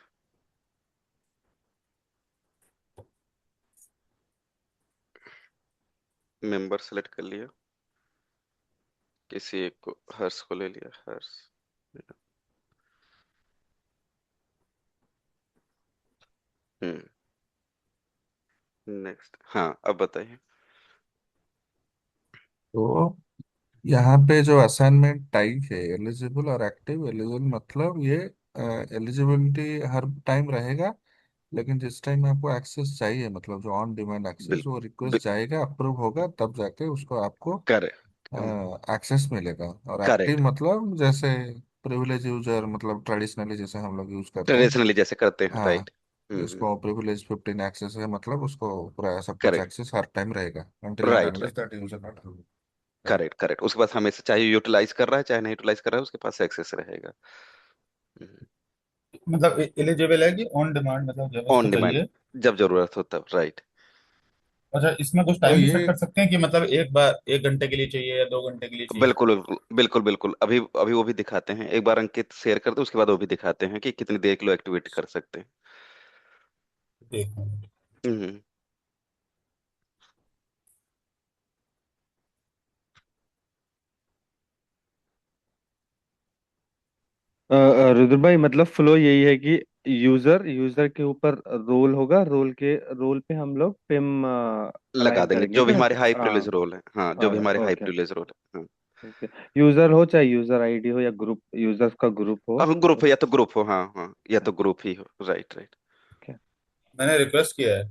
मेंबर सेलेक्ट कर लिया, किसी एक को, हर्ष को ले लिया, हर्ष। हम्म। नेक्स्ट, हाँ अब बताइए। तो यहाँ पे जो असाइनमेंट टाइप है एलिजिबल और एक्टिव, एलिजिबल मतलब ये एलिजिबिलिटी हर टाइम रहेगा, लेकिन जिस टाइम आपको एक्सेस चाहिए, मतलब जो ऑन डिमांड एक्सेस, बिल, वो बिल रिक्वेस्ट जाएगा, अप्रूव होगा, तब जाके उसको आपको करेक्ट। एक्सेस मिलेगा। और एक्टिव करेक्ट, मतलब जैसे प्रिविलेज यूजर, मतलब ट्रेडिशनली जैसे हम लोग यूज करते हैं। ट्रेडिशनली जैसे करते हैं, हाँ, राइट। उसको प्रिविलेज 15 एक्सेस है, मतलब उसको पूरा सब कुछ करेक्ट, एक्सेस हर टाइम रहेगा, until and right, unless right. that user not available, right? Correct, correct, उसके पास हमेशा चाहे यूटिलाइज कर रहा है चाहे नहीं यूटिलाइज कर रहा है, उसके पास एक्सेस रहेगा। मतलब एलिजिबल है कि ऑन डिमांड, मतलब जब उसको ऑन डिमांड, चाहिए। जब जरूरत हो तब, राइट। अच्छा, इसमें कुछ तो टाइम भी सेट ये कर सकते हैं कि मतलब एक बार 1 घंटे के लिए चाहिए या 2 घंटे के लिए चाहिए? बिल्कुल, बिल्कुल, बिल्कुल, बिल्कुल, अभी अभी वो भी दिखाते हैं, एक बार अंकित शेयर कर दो, उसके बाद वो भी दिखाते हैं कि कितनी देर के लिए एक्टिवेट कर सकते हैं। देखो। हम्म। रुद्र भाई, मतलब फ्लो यही है कि यूजर यूजर के ऊपर रोल होगा, रोल के रोल पे हम लोग पिम लगा अलाइन देंगे करेंगे जो भी ना। हमारे हाई हाँ। प्रिविलेज रोल है, हाँ जो भी हमारे हाई ओके। प्रिविलेज रोल है, हाँ। ओके। यूजर हो चाहे यूजर आईडी हो या ग्रुप, यूजर्स का ग्रुप हो। अब ग्रुप है, या तो ग्रुप हो, हाँ हाँ, या तो ग्रुप ही हो, राइट, राइट। मैंने रिक्वेस्ट किया है।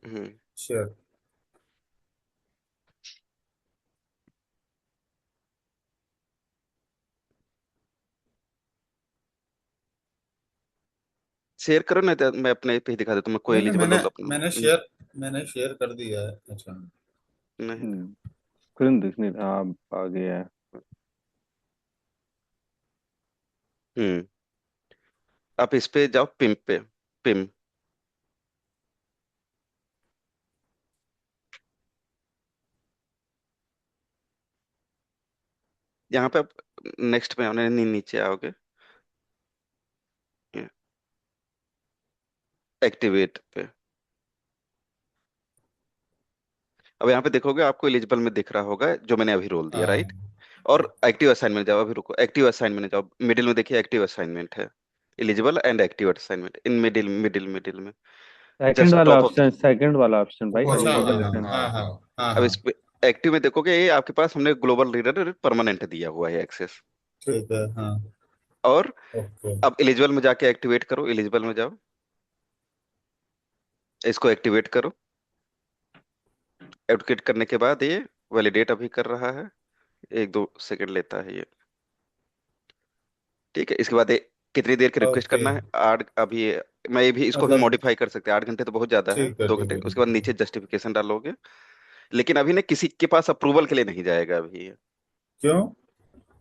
हम्म। श्योर। शेयर करो, नहीं तो मैं अपने पे ही दिखा देता हूँ, मैं कोई नहीं नहीं, एलिजिबल मैंने रोल अपना। मैंने शेयर मैंने शेयर कर दिया है। अच्छा। नहीं। स्क्रीन दिख नहीं रहा, आ गया है। हम्म। आप इस पे जाओ, पिम पे, पिम। यहाँ पे आप नेक्स्ट पे आने, नीचे आओगे, एक्टिवेट पे। अब यहाँ पे देखोगे, आपको एलिजिबल में दिख रहा होगा जो मैंने अभी रोल दिया, राइट। हाँ। और एक्टिव असाइनमेंट जाओ, अभी रुको, एक्टिव असाइनमेंट जाओ, मिडिल में देखिए एक्टिव असाइनमेंट है, eligible and active assignment in middle, middle, middle में, सेकंड जस्ट वाला टॉप ऑफ। ऑप्शन, सेकंड वाला ऑप्शन भाई, ऊपर अच्छा, ऊपर हाँ एलिजिबल में, हाँ असेंट। हाँ हाँ हाँ। हाँ। हाँ अब हाँ। इस पे एक्टिव में देखोगे, ये आपके पास हमने ग्लोबल रीडर परमानेंट दिया हुआ है एक्सेस। ठीक है। हाँ। और ओके। अब एलिजिबल में जाके एक्टिवेट करो, एलिजिबल में जाओ, इसको एक्टिवेट करो। एक्टिवेट करने के बाद ये वैलिडेट अभी कर रहा है, 1-2 सेकंड लेता है ये। ठीक है, इसके बाद ये कितनी देर की रिक्वेस्ट ओके। करना है, 8 अभी मैं ये भी, इसको भी मतलब मॉडिफाई कर सकते हैं, 8 घंटे तो बहुत ज्यादा है, ठीक है, 2 घंटे, ठीक है, उसके बाद ठीक है। नीचे जस्टिफिकेशन डालोगे। लेकिन अभी ना किसी के पास अप्रूवल के लिए नहीं जाएगा अभी ये। क्यों?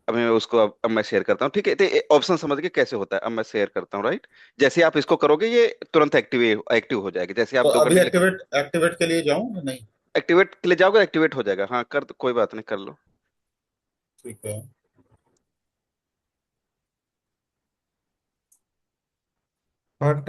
अब मैं उसको, अब मैं शेयर करता हूँ, ठीक है, तो ऑप्शन समझ के कैसे होता है, अब मैं शेयर करता हूँ, राइट। जैसे आप इसको करोगे ये तुरंत एक्टिव एक्टिव हो जाएगी, जैसे आप तो दो अभी घंटे लेके एक्टिवेट एक्टिवेट के लिए जाऊं या नहीं? एक्टिवेट के लिए जाओगे, एक्टिवेट हो जाएगा, हाँ कर कोई बात नहीं, कर लो। ठीक है। बट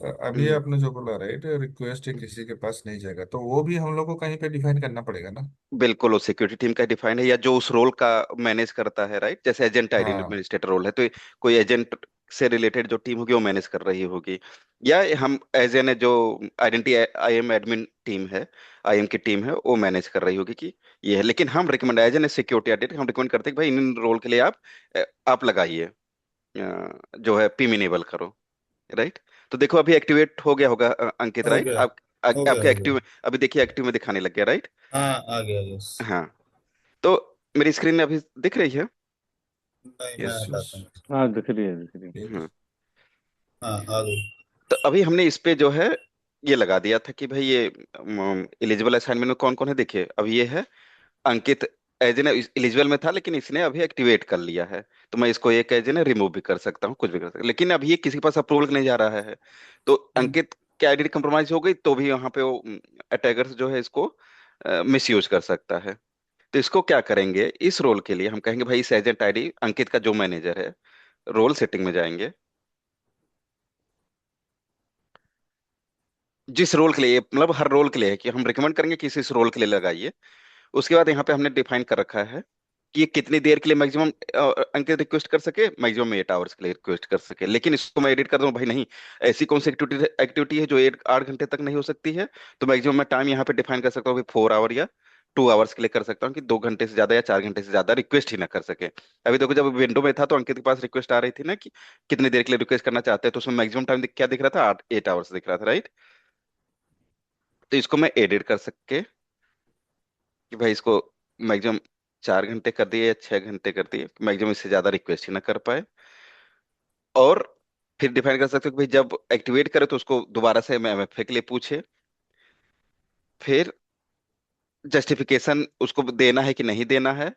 अभी हम्म। आपने जो बोला, राइट, रिक्वेस्ट किसी के पास नहीं जाएगा, तो वो भी हम लोग को कहीं पे डिफाइन करना पड़ेगा ना? बिल्कुल, वो सिक्योरिटी टीम का डिफाइंड है, या जो उस रोल का मैनेज करता है, राइट, जैसे एजेंट आईडी हाँ। एडमिनिस्ट्रेटर रोल है, तो कोई एजेंट से रिलेटेड जो टीम होगी वो मैनेज कर रही होगी, या हम एज एन जो आइडेंटिटी आईएम एडमिन टीम है, आईएम की टीम है, वो मैनेज कर रही होगी कि ये है। लेकिन हम recommend as an security audit हम रिकमेंड करते हैं कि भाई इन रोल के लिए आप लगाइए, जो है पिम इनेबल करो, राइट। तो देखो अभी एक्टिवेट हो गया होगा, अंकित, हो राइट, गया, हो गया, आपके हो गया। एक्टिव, अभी देखिए एक्टिव में दिखाने लग गया, राइट। हाँ, आ गया, यस। हाँ, तो मेरी स्क्रीन अभी दिख रही है। नहीं, मैं यस यस। हटाता हूँ। हाँ, दिख रही है, दिख रही है। ठीक है। हम्म। हाँ, आ गई। तो अभी हमने इस पे जो है ये लगा दिया था कि भाई ये एलिजिबल असाइनमेंट में कौन कौन है, देखिए अब ये है अंकित, एज एन एलिजिबल में था लेकिन इसने अभी एक्टिवेट कर लिया है, तो मैं इसको एक एज एन रिमूव भी कर सकता हूँ, कुछ भी कर सकता हूँ, लेकिन अभी ये किसी के पास अप्रूवल नहीं जा रहा है, तो अंकित की आइडेंटिटी कंप्रोमाइज हो गई, तो भी यहाँ पे वो अटैकर जो है इसको मिस यूज कर सकता है। तो इसको क्या करेंगे, इस रोल के लिए हम कहेंगे भाई इस एजेंट आईडी अंकित का जो मैनेजर है, रोल सेटिंग में जाएंगे, जिस रोल के लिए, मतलब हर रोल के लिए है कि हम रिकमेंड करेंगे कि इस रोल के लिए लगाइए। उसके बाद यहाँ पे हमने डिफाइन कर रखा है कि ये कितनी देर के लिए मैक्सिमम अंकित रिक्वेस्ट कर सके, मैक्सिमम 8 आवर्स के लिए रिक्वेस्ट कर सके। लेकिन इसको मैं एडिट कर दूं भाई, नहीं, ऐसी कौन सी एक्टिविटी एक्टिविटी है जो 8 8 घंटे तक नहीं हो सकती है, तो मैक्सिमम मैं टाइम यहाँ पे डिफाइन कर सकता हूँ कि 4 आवर या 2 आवर्स के लिए कर सकता हूँ, कि 2 घंटे से ज्यादा या 4 घंटे से ज्यादा रिक्वेस्ट ही ना कर सके। अभी देखो जब विंडो में था तो अंकित के पास रिक्वेस्ट आ रही थी ना कि कितनी देर के लिए रिक्वेस्ट करना चाहते हैं, तो उसमें मैक्सिमम टाइम क्या दिख रहा था, 8 8 आवर्स दिख रहा था, राइट। तो इसको मैं एडिट कर सके कि भाई इसको मैक्सिमम 4 घंटे कर दिए या 6 घंटे कर दिए, मैक्सिमम इससे ज्यादा रिक्वेस्ट ही ना कर पाए। और फिर डिफाइन कर सकते हो कि भाई जब एक्टिवेट करे तो उसको दोबारा से एमएफए के लिए पूछे। फिर जस्टिफिकेशन उसको देना है कि नहीं देना है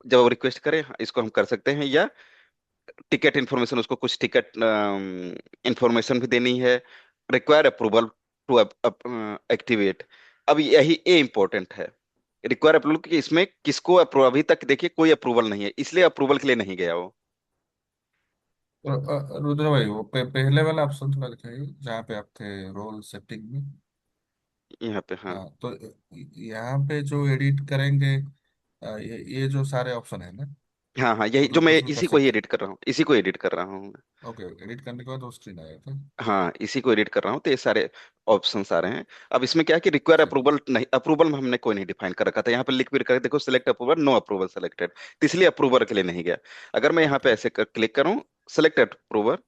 जब वो रिक्वेस्ट करे, हाँ, इसको हम कर सकते हैं। या टिकट इन्फॉर्मेशन, उसको कुछ टिकट इन्फॉर्मेशन भी देनी है। Require approval to activate. अब यही ए इंपॉर्टेंट है, रिक्वायर अप्रूवल, कि इसमें किसको अप्रूव, अभी तक देखिए कोई अप्रूवल नहीं है, इसलिए अप्रूवल के लिए नहीं गया वो। तो रुद्र भाई वो पहले वाला ऑप्शन थोड़ा दिखाइए जहाँ पे आप थे, रोल सेटिंग में। यहाँ पे हाँ। हाँ तो यहाँ पे जो एडिट करेंगे, ये जो सारे ऑप्शन है ना, हाँ हाँ, यही जो मतलब मैं कुछ भी कर इसी को ही सकते एडिट कर रहा हूँ, इसी को एडिट कर रहा हूँ मैं। हैं। ओके, एडिट करने के बाद वो स्क्रीन आया था। हाँ, इसी को एडिट कर रहा हूँ, तो ये सारे ऑप्शंस आ रहे हैं। अब इसमें क्या है कि रिक्वायर ठीक। अप्रूवल नहीं, अप्रूवल में हमने कोई नहीं डिफाइन कर रखा था, यहाँ पे लिख भी रखा है, देखो select approval, no approval selected, तो इसलिए अप्रूवर के लिए नहीं गया। अगर मैं यहाँ पे ओके। ऐसे क्लिक करूँ, सेलेक्ट अप्रूवर,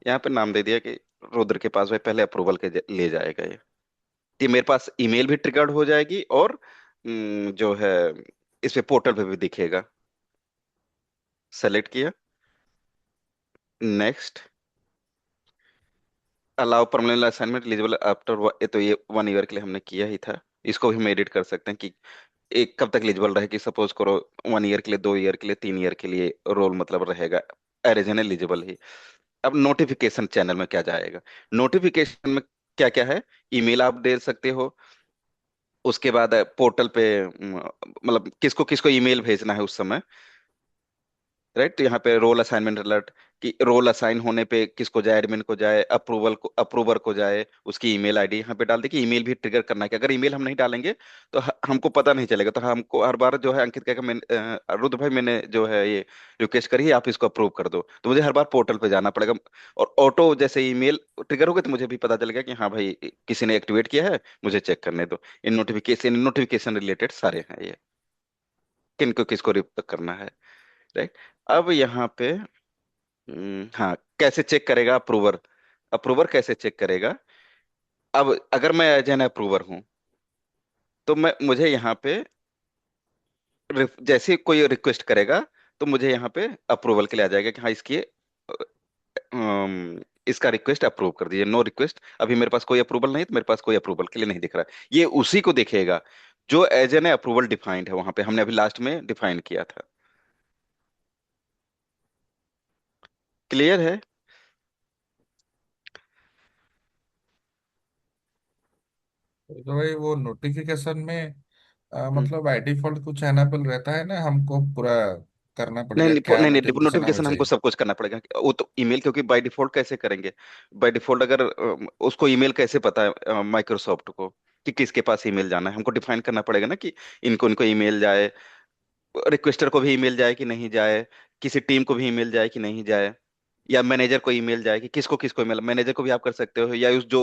यहाँ पे नाम दे दिया कि रुद्र के पास, भाई पहले अप्रूवल के ले जाएगा ये। तो ये मेरे पास ईमेल भी ट्रिगर्ड हो जाएगी, और जो है इस पे पोर्टल पे भी दिखेगा। सेलेक्ट किया, next, allow permanent assignment eligible after, ये तो ये 1 ईयर के लिए हमने किया ही था। इसको भी हम एडिट कर सकते हैं कि एक कब तक एलिजिबल रहे, कि सपोज करो 1 ईयर के लिए, 2 ईयर के लिए, 3 ईयर के लिए रोल मतलब रहेगा एरिजन एलिजिबल ही। अब नोटिफिकेशन चैनल में क्या जाएगा, नोटिफिकेशन में क्या क्या है, ईमेल आप दे सकते हो। उसके बाद पोर्टल पे मतलब किसको किसको ईमेल भेजना है उस समय, राइट। तो यहाँ पे रोल असाइनमेंट अलर्ट, कि रोल असाइन होने पे किसको जाए, एडमिन को जाए, अप्रूवल को, अप्रूवर को जाए, उसकी ईमेल आईडी यहाँ पे डाल दे, कि ईमेल भी ट्रिगर करना है, कि अगर ईमेल हम नहीं डालेंगे तो हमको पता नहीं चलेगा। तो हमको हर बार जो है अंकित कहेगा, मैंने रुद्र भाई मैंने जो है ये रिक्वेस्ट करी है, आप इसको अप्रूव कर दो, तो मुझे हर बार पोर्टल पे जाना पड़ेगा। और ऑटो जैसे ईमेल ट्रिगर होगा तो मुझे भी पता चलेगा कि हाँ भाई किसी ने एक्टिवेट किया है, मुझे चेक करने दो। इन नोटिफिकेशन, नोटिफिकेशन रिलेटेड सारे हैं ये, किनको किसको रिपोर्ट करना है, राइट। अब यहाँ पे हाँ, कैसे चेक करेगा अप्रूवर, अप्रूवर कैसे चेक करेगा। अब अगर मैं एज एन अप्रूवर हूं, तो मैं मुझे यहाँ पे जैसे ही कोई रिक्वेस्ट करेगा, तो मुझे यहाँ पे अप्रूवल के लिए आ जाएगा कि हाँ इसकी इसका रिक्वेस्ट अप्रूव कर दीजिए, नो रिक्वेस्ट, अभी मेरे पास कोई अप्रूवल नहीं, तो मेरे पास कोई अप्रूवल के लिए नहीं दिख रहा है। ये उसी को दिखेगा जो एज एन अप्रूवल डिफाइंड है, वहां पे हमने अभी लास्ट में डिफाइन किया था। क्लियर है। तो भाई वो नोटिफिकेशन में हम्म। मतलब बाई डिफॉल्ट कुछ एनाबल रहता है ना, हमको पूरा करना नहीं पड़ेगा नहीं क्या नहीं नहीं, नोटिफिकेशन आना नोटिफिकेशन हमको चाहिए? सब कुछ करना पड़ेगा, वो तो ईमेल, क्योंकि बाय डिफॉल्ट कैसे करेंगे, बाय डिफॉल्ट अगर उसको ईमेल कैसे पता है माइक्रोसॉफ्ट को कि किसके पास ईमेल जाना है, हमको डिफाइन करना पड़ेगा ना कि इनको इनको ईमेल जाए, रिक्वेस्टर को भी ईमेल जाए कि नहीं जाए, किसी टीम को भी ईमेल जाए कि नहीं जाए, या मैनेजर को ईमेल जाए, कि किसको किसको ईमेल, मैनेजर को भी आप कर सकते हो, या उस जो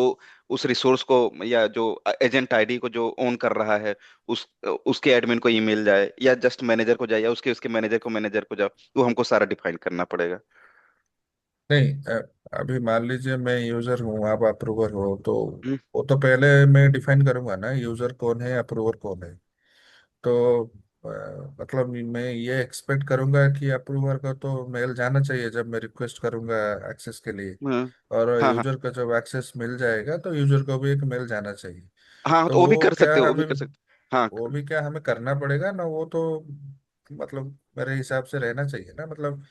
उस रिसोर्स को, या जो एजेंट आईडी को जो ओन कर रहा है, उस उसके एडमिन को ईमेल जाए, या जस्ट मैनेजर को जाए, या उसके उसके मैनेजर को जाए, वो हमको सारा डिफाइन करना पड़ेगा। नहीं, अभी मान लीजिए मैं यूजर हूँ, आप अप्रूवर हो, तो हम्म। वो तो पहले मैं डिफाइन करूंगा ना, यूजर कौन है, अप्रूवर कौन है। तो मतलब मैं ये एक्सपेक्ट करूंगा कि अप्रूवर का तो मेल जाना चाहिए जब मैं रिक्वेस्ट करूंगा एक्सेस के लिए। हाँ और हाँ हाँ यूजर का जब एक्सेस मिल जाएगा तो यूजर को भी एक मेल जाना चाहिए। हाँ, तो तो वो भी वो कर क्या सकते हो, वो भी हमें कर सकते हाँ। वो भी क्या हमें करना पड़ेगा ना, वो तो मतलब मेरे हिसाब से रहना चाहिए ना, मतलब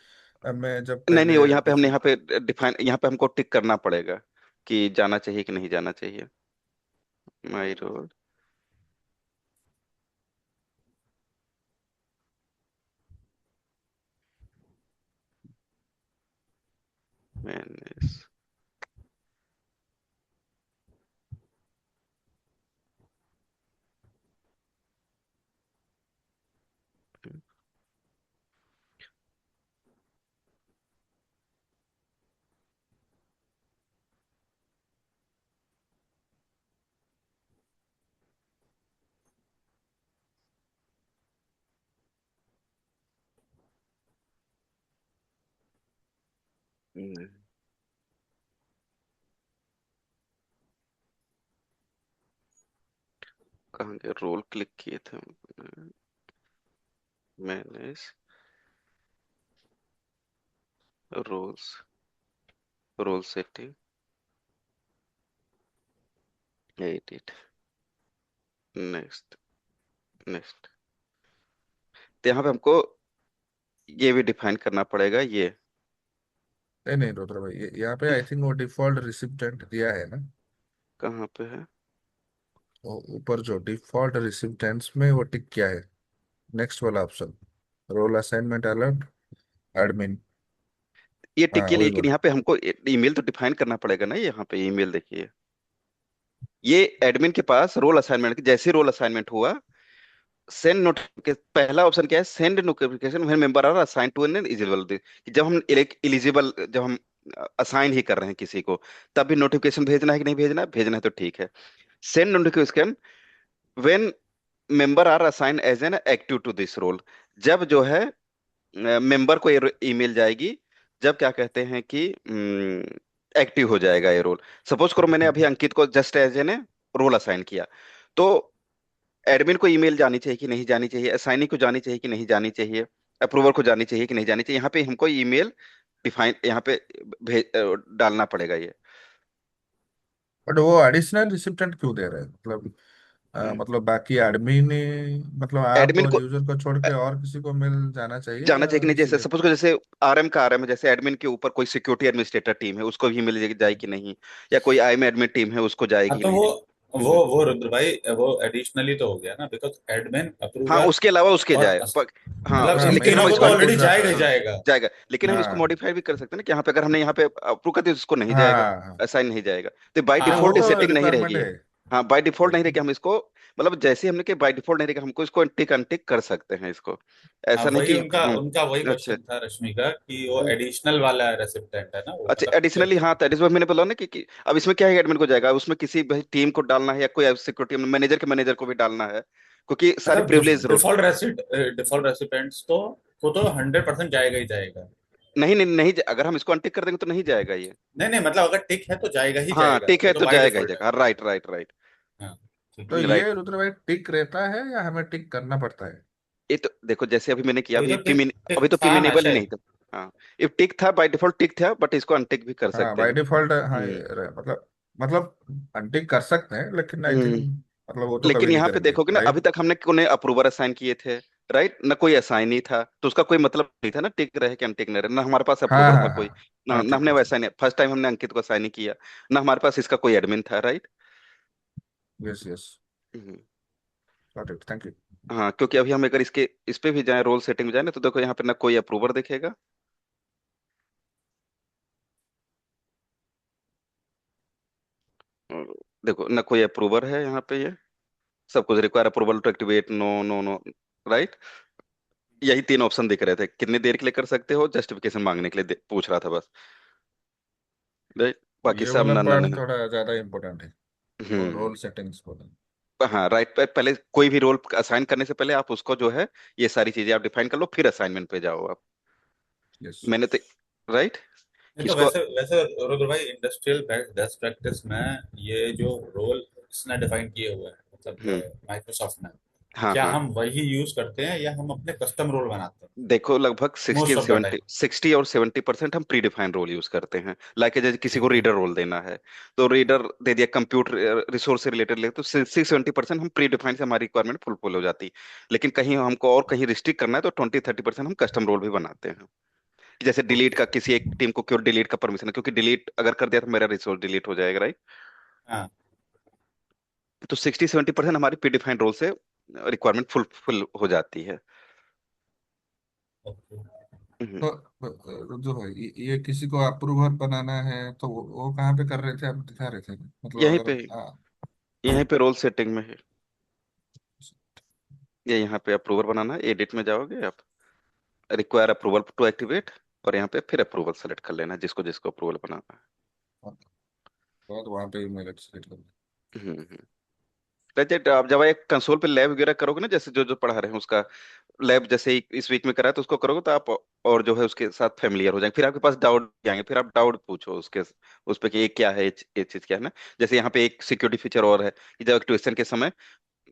मैं जब नहीं नहीं, पहले वो यहाँ पे हमने यहाँ पे डिफाइन, यहाँ पे हमको टिक करना पड़ेगा कि जाना चाहिए कि नहीं जाना चाहिए। माई रोल मैनेज, हम्म, कहाँ गया, रोल क्लिक किए थे मैंने, roles, role setting, edit, next, next. तो यहाँ पे हमको ये भी डिफाइन करना पड़ेगा ये। नहीं नहीं रुद्र भाई, यहाँ पे आई थिंक वो डिफॉल्ट रिसिप्टेंट दिया है ना। कहाँ पे है? वो ऊपर जो डिफॉल्ट रिसिप्टेंट्स में वो टिक किया है, नेक्स्ट वाला option, role assignment alert admin. ये हाँ टिकी, वही लेकिन बोल। यहाँ पे हमको ईमेल तो डिफाइन करना पड़ेगा ना। यहाँ पे ईमेल देखिए, ये एडमिन के पास रोल असाइनमेंट, जैसे रोल असाइनमेंट हुआ, सेंड नोटिफिकेशन, पहला ऑप्शन क्या है, send notification when member are assign to an eligible. कि जब हम एलिजिबल, जब हम असाइन ही कर रहे हैं किसी को, तब भी नोटिफिकेशन भेजना है कि नहीं भेजना है? भेजना है तो ठीक है। Send notification when member are assign as an active to this role, जब जो है मेंबर को ये ईमेल जाएगी, जब क्या कहते हैं कि एक्टिव हो जाएगा ये रोल। सपोज करो मैंने अभी अंकित को just as an role assign किया, तो एडमिन को ईमेल जानी चाहिए कि नहीं जानी चाहिए, असाइनी को जानी चाहिए कि नहीं जानी चाहिए, अप्रूवर को जानी चाहिए कि नहीं जानी चाहिए? यहाँ पे हमको ईमेल डिफाइन यहाँ पे डालना पड़ेगा ये। बट वो एडिशनल रिसिप्टेंट क्यों दे रहे हैं, मतलब मतलब बाकी एडमिन, मतलब आप एडमिन और को यूजर को छोड़ के और किसी को मिल जाना चाहिए जाना या चाहिए कि नहीं, इसी जैसे के। सपोज को, जैसे आरएम का आरएम है, जैसे एडमिन के ऊपर कोई सिक्योरिटी एडमिनिस्ट्रेटर टीम है, उसको भी मिल जाए कि नहीं, या कोई आईएम एडमिन टीम है, उसको हाँ जाएगी कि तो नहीं? वो रुद्र भाई, वो एडिशनली तो हो गया ना, बिकॉज एडमिन हाँ, अप्रूवर उसके अलावा उसके और जाए हाँ मतलब उसके, हाँ लेकिन मेन हम तीनों को इसको तो पॉइंट ऑलरेडी एग्जैक्ट जाएगा ही हाँ। जाएगा। जाएगा, लेकिन हम इसको हाँ मॉडिफाई भी कर सकते हैं ना, कि यहाँ पे अगर हमने यहाँ पे अप्रूव कर दिया तो इसको नहीं जाएगा, हाँ हाँ। असाइन नहीं जाएगा, तो बाय हाँ हाँ वो डिफॉल्ट तो सेटिंग नहीं रिक्वायरमेंट रहेगी। है। हाँ, बाय डिफॉल्ट नहीं वही। रहेगा, हम इसको मतलब जैसे हमने कि बाय डिफॉल्ट नहीं रहेगा, हमको इसको टिक अनटिक कर सकते हैं इसको, हाँ ऐसा नहीं वही कि उनका उनका वही अच्छा। क्वेश्चन था रश्मि का, कि वो एडिशनल वाला रेसिप्टेंट है ना वो, अच्छा, मतलब एडिशनली, हाँ, तो एडिशनल मैंने बोला ना कि अब इसमें क्या है, एडमिन को जाएगा, उसमें किसी टीम को डालना है या कोई सिक्योरिटी मैनेजर के मैनेजर को भी डालना है, क्योंकि सारी मतलब प्रिविलेज रोल। डिफॉल्ट रेसिपेंट्स तो को तो 100% जाएगा ही जाएगा। नहीं नहीं नहीं, अगर हम इसको अनटिक कर देंगे तो नहीं जाएगा ये। नहीं नहीं, मतलब अगर टिक है तो जाएगा ही हाँ, जाएगा, ठीक वो है तो तो बाय जाएगा ही डिफॉल्ट है। जाएगा, राइट राइट राइट। हाँ ठीक तो है। ये राइट, रुद्र भाई टिक रहता है या हमें टिक करना पड़ता है। ये तो देखो, जैसे अभी मैंने किया, अभी अभी तो टिक अभी टिक तो था ना पिमिनेबल ही नहीं शायद। था। हाँ, ये टिक था, बाय डिफॉल्ट टिक था, बट इसको अनटिक भी कर हाँ सकते बाय हैं। डिफॉल्ट हाँ हम्म मतलब अनटिक कर सकते हैं, लेकिन आई थिंक हम्म। मतलब वो तो लेकिन कभी नहीं यहाँ पे करेंगे देखोगे ना, अभी राइट। तक हमने उन्हें अप्रूवर असाइन किए थे, राइट ना, कोई असाइन नहीं था, तो उसका कोई मतलब नहीं था ना, टिक रहे कि अनटिक नहीं रहे, ना हमारे पास हाँ अप्रूवर था हाँ हाँ। कोई, ना हाँ ना ठीक हमने है ठीक। वैसा नहीं, फर्स्ट टाइम हमने अंकित को असाइन नहीं किया, ना हमारे पास इसका कोई एडमिन था, right. Yes yes. Got it, thank you. हाँ, क्योंकि अभी हम अगर इसके इस पे भी जाए, रोल सेटिंग में जाए ना, तो देखो यहाँ पे ना कोई अप्रूवर दिखेगा, और देखो ना कोई अप्रूवर है यहाँ पे, ये सब कुछ require approval to activate, no no no, right. यही तीन ऑप्शन दिख रहे थे, कितनी देर के लिए कर सकते हो, जस्टिफिकेशन मांगने के लिए पूछ रहा था बस, राइट, बाकी ये सब वाला नन नन पार्ट है। थोड़ा ज्यादा इम्पोर्टेंट है, वो हम्म। रोल सेटिंग्स बोला। हाँ, राइट, पहले कोई भी रोल असाइन करने से पहले आप उसको जो है, ये सारी चीजें आप डिफाइन कर लो, फिर असाइनमेंट पे जाओ आप। यस। मैंने तो, राइट, नहीं तो किसको। वैसे वैसे रुद्र भाई, इंडस्ट्रियल बेस्ट प्रैक्टिस में ये जो रोल इसने डिफाइन किए हुए हैं, हम्म। मतलब माइक्रोसॉफ्ट ने, हाँ क्या हाँ, हम वही यूज करते हैं या हम अपने कस्टम रोल बनाते हैं देखो लगभग sixty most end of the seventy, time? 60 और 70% हम प्री डिफाइंड रोल यूज करते हैं, लाइक जैसे किसी को ठीक है। रीडर रोल देना है, तो रीडर दे दिया, कंप्यूटर रिसोर्स से रिलेटेड ले, तो 60-70% हम प्री डिफाइंड से हमारी रिक्वायरमेंट फुलफिल हो जाती। लेकिन कहीं हमको और कहीं रिस्ट्रिक्ट करना है, तो 20-30% हम कस्टम रोल भी बनाते हैं। जैसे डिलीट ओके। का, किसी एक टीम को क्यों डिलीट का परमिशन है, क्योंकि डिलीट अगर कर दिया तो मेरा रिसोर्स डिलीट हो जाएगा, राइट। हाँ। तो 60-70% हमारी प्री डिफाइंड रोल से रिक्वायरमेंट फुलफिल हो जाती है। ओके। हम्म। तो जो है ये किसी को अप्रूवर बनाना है तो वो कहाँ पे कर रहे थे, आप दिखा रहे थे मतलब यहीं अगर पे, यहीं पे रोल सेटिंग में है, ये यहाँ पे अप्रूवल बनाना है, एडिट में जाओगे आप, रिक्वायर अप्रूवल टू एक्टिवेट, और यहाँ पे फिर अप्रूवल सेलेक्ट कर लेना, जिसको जिसको अप्रूवल बनाना बाद वहाँ पे ईमेल एक्सेस कर। है। रजत, आप जब एक कंसोल पे लैब वगैरह करोगे ना, जैसे जो जो पढ़ा रहे हैं उसका लैब, जैसे इस वीक में करा है तो उसको करोगे तो आप और जो है उसके साथ फेमिलियर हो जाएंगे, फिर आपके पास डाउट आएंगे, फिर आप डाउट पूछो उसके उस पे कि ये क्या है, ये चीज क्या है ना। जैसे यहाँ पे एक सिक्योरिटी फीचर और है कि जब ट्यूशन के समय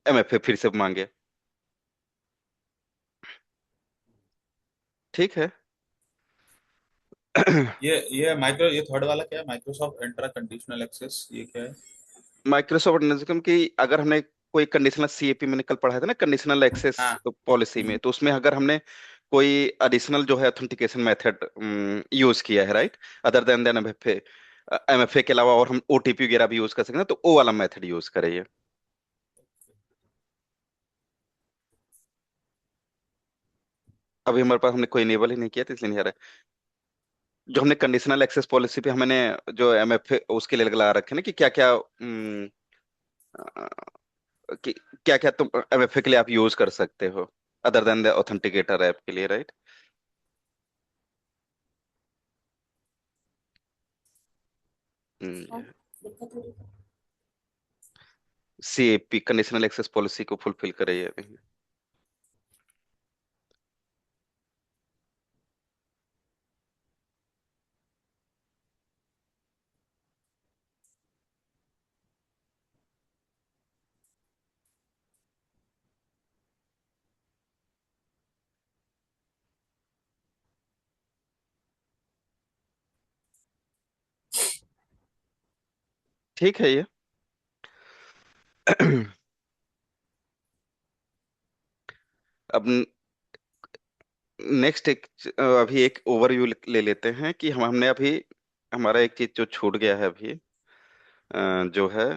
एमएफए फिर से मांगे। ठीक है। ये थर्ड वाला क्या है, माइक्रोसॉफ्ट इंट्रा कंडीशनल एक्सेस, ये क्या है? माइक्रोसॉफ्ट नजकम की अगर हमने कोई कंडीशनल सीएपी में निकल पढ़ा था ना, कंडीशनल एक्सेस हाँ। पॉलिसी में, हम्म। तो उसमें अगर हमने कोई एडिशनल जो है ऑथेंटिकेशन मेथड यूज किया है, right, other than than MFA, MFA के अलावा और हम ओटीपी वगैरह भी यूज कर सकते हैं, तो वो वाला मेथड यूज करिए। अभी हमारे पास हमने कोई इनेबल ही नहीं किया तो इसलिए नहीं आ रहा है। जो हमने कंडीशनल एक्सेस पॉलिसी पे हमने जो एमएफए उसके लिए लगा रखे ना कि क्या क्या कि क्या क्या तुम एमएफए के लिए आप यूज कर सकते हो other than the authenticator app के लिए, right. CAP conditional access policy को फुलफिल करे ये। ठीक है ये। अब नेक्स्ट एक अभी एक ओवरव्यू ले लेते हैं कि हमने अभी हमारा एक चीज जो छूट गया है अभी, जो है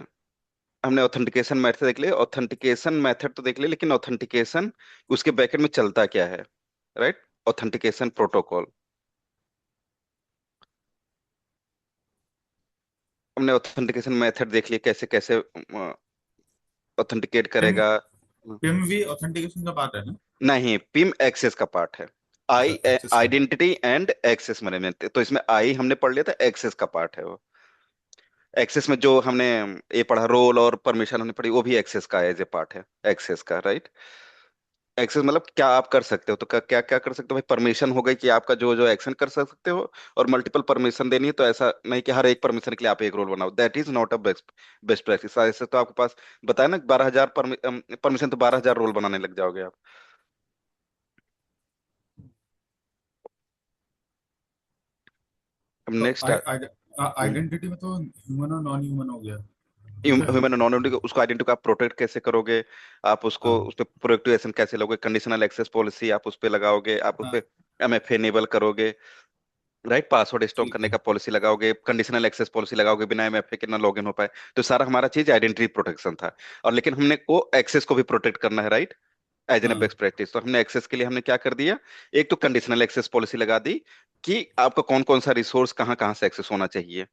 हमने ऑथेंटिकेशन मेथड देख लिया, ऑथेंटिकेशन मेथड तो देख लिया, लेकिन ऑथेंटिकेशन उसके बैकेंड में चलता क्या है, राइट, ऑथेंटिकेशन प्रोटोकॉल। हमने ऑथेंटिकेशन मेथड देख लिया कैसे कैसे ऑथेंटिकेट पिम करेगा। पिम भी ऑथेंटिकेशन का पार्ट है ना? नहीं, पिम एक्सेस का पार्ट है। अच्छा, आई एक्सेस का। आइडेंटिटी एंड एक्सेस मैनेजमेंट, तो इसमें आई हमने पढ़ लिया था, एक्सेस का पार्ट है वो। एक्सेस में जो हमने ये पढ़ा रोल और परमिशन हमने पढ़ी, वो भी एक्सेस का एज ए पार्ट है, एक्सेस का, राइट। एक्सेस मतलब क्या आप कर सकते हो, तो क्या क्या क्या कर सकते हो भाई, परमिशन हो गई कि आपका जो जो एक्शन कर सकते हो, और मल्टीपल परमिशन देनी है, तो ऐसा नहीं कि हर एक परमिशन के लिए आप एक रोल बनाओ, that is not a best best practice. ऐसे तो आपके पास बताया ना 12,000 परमिशन, तो 12,000 रोल बनाने लग जाओगे आप। अब तो नेक्स्ट। आइडेंटिटी में तो ह्यूमन और नॉन ह्यूमन हो गया, ठीक है। ह्यूमन नॉन, उसको आइडेंटिटी को आप प्रोटेक्ट कैसे करोगे, आप उसको हाँ। उस पर प्रोएक्टिव एक्शन कैसे लोगे, कंडीशनल एक्सेस पॉलिसी आप उस पे लगाओगे, आप उस पे हाँ। एमएफए इनेबल करोगे, राइट, पासवर्ड स्ट्रॉन्ग ठीक करने है। का पॉलिसी लगाओगे, कंडीशनल एक्सेस पॉलिसी लगाओगे, बिना एमएफए के ना लॉगिन हो पाए। तो सारा हमारा चीज आइडेंटिटी प्रोटेक्शन था। और लेकिन हमने को एक्सेस को भी प्रोटेक्ट करना है, राइट, एज एन हाँ। Best practice. तो हमने एक्सेस के लिए हमने क्या कर दिया, एक तो कंडीशनल एक्सेस पॉलिसी लगा दी कि आपका कौन कौन सा रिसोर्स कहाँ कहाँ से एक्सेस होना चाहिए,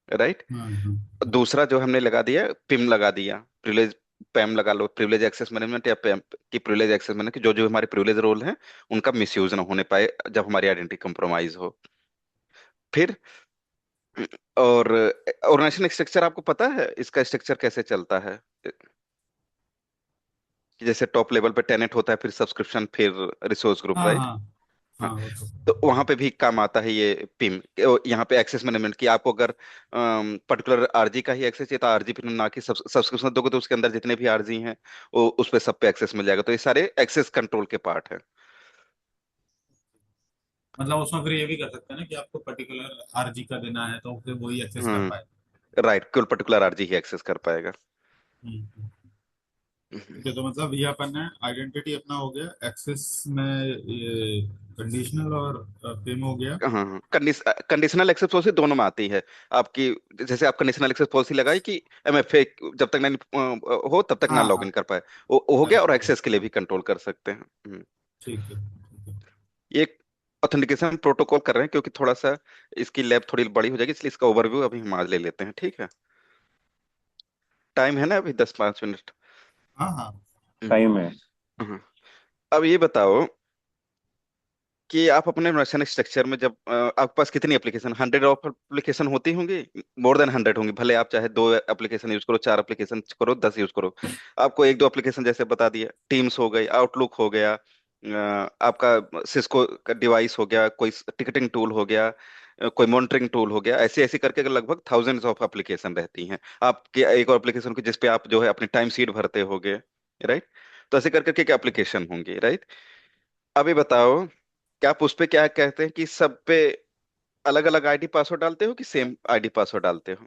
राइट। हाँ। हाँ। हाँ। दूसरा जो हमने लगा दिया, पिम लगा दिया, प्रिविलेज, पैम लगा लो, प्रिविलेज एक्सेस मैनेजमेंट, या पैम की प्रिविलेज एक्सेस मैनेजमेंट, कि जो जो हमारे प्रिविलेज रोल हैं उनका मिसयूज ना होने पाए जब हमारी आइडेंटिटी कंप्रोमाइज हो। फिर और ऑर्गेनाइजेशन स्ट्रक्चर आपको पता है इसका स्ट्रक्चर कैसे चलता है, कि जैसे टॉप लेवल पे टेनेंट होता है, फिर सब्सक्रिप्शन, फिर रिसोर्स ग्रुप, हाँ। राइट। हाँ। हाँ, हाँ, वो तो। तो वहां पे भी काम आता है ये पिम। यहाँ पे एक्सेस मैनेजमेंट की आपको अगर पर्टिकुलर आरजी का ही एक्सेस चाहिए तो आरजी पे, ना कि सब्सक्रिप्शन दोगे तो उसके अंदर जितने भी आरजी हैं वो उस पे सब पे एक्सेस मिल जाएगा। तो ये सारे एक्सेस कंट्रोल के पार्ट है। मतलब उसमें फिर ये भी कर सकते हैं ना कि आपको पर्टिकुलर आरजी का देना है तो फिर वही एक्सेस कर पाए। हम्म, राइट, केवल पर्टिकुलर आरजी ही एक्सेस कर पाएगा। हम्म। हम्म, ठीक है, तो मतलब ये अपन ने आइडेंटिटी अपना हो गया, एक्सेस में ये कंडीशनल और पिम हो गया। हाँ हाँ, कंडीशनल एक्सेस पॉलिसी दोनों में आती है आपकी। जैसे आप कंडीशनल एक्सेस पॉलिसी लगाई कि एमएफए जब तक नहीं हो तब तक ना हाँ। लॉग हाँ। इन कर पाए, वो हो गया, और अच्छा। एक्सेस के लिए भी कंट्रोल कर सकते हैं। ठीक है। ठीक है। ये ऑथेंटिकेशन प्रोटोकॉल कर रहे हैं क्योंकि थोड़ा सा इसकी लैब थोड़ी बड़ी हो जाएगी, इसलिए इसका ओवरव्यू अभी हम आज ले लेते हैं, ठीक है। टाइम है ना अभी 10-5 मिनट। हाँ। हाँ। हम्म, टाइम है। हाँ। अब ये बताओ कि आप अपने मैसेज स्ट्रक्चर में जब आपके पास कितनी एप्लीकेशन, 100 ऑफ एप्लीकेशन होती होंगी, मोर देन 100 होंगी, भले आप चाहे 2 एप्लीकेशन यूज करो, 4 एप्लीकेशन करो, 10 यूज करो। आपको 1-2 एप्लीकेशन जैसे बता दिया, टीम्स हो गई, आउटलुक हो गया, आपका सिस्को का डिवाइस हो गया, कोई टिकटिंग टूल हो गया, कोई मॉनिटरिंग टूल हो गया, ऐसे ऐसे करके अगर लगभग थाउजेंड्स ऑफ एप्लीकेशन रहती हैं आपके, एक और एप्लीकेशन को जिसपे आप जो है अपनी टाइम शीट भरते होगे, राइट। तो ऐसे करके के एप्लीकेशन होंगे, राइट। अभी बताओ, क्या आप उस पे क्या कहते हैं कि सब पे अलग अलग आईडी पासवर्ड डालते हो कि सेम आईडी पासवर्ड डालते हो?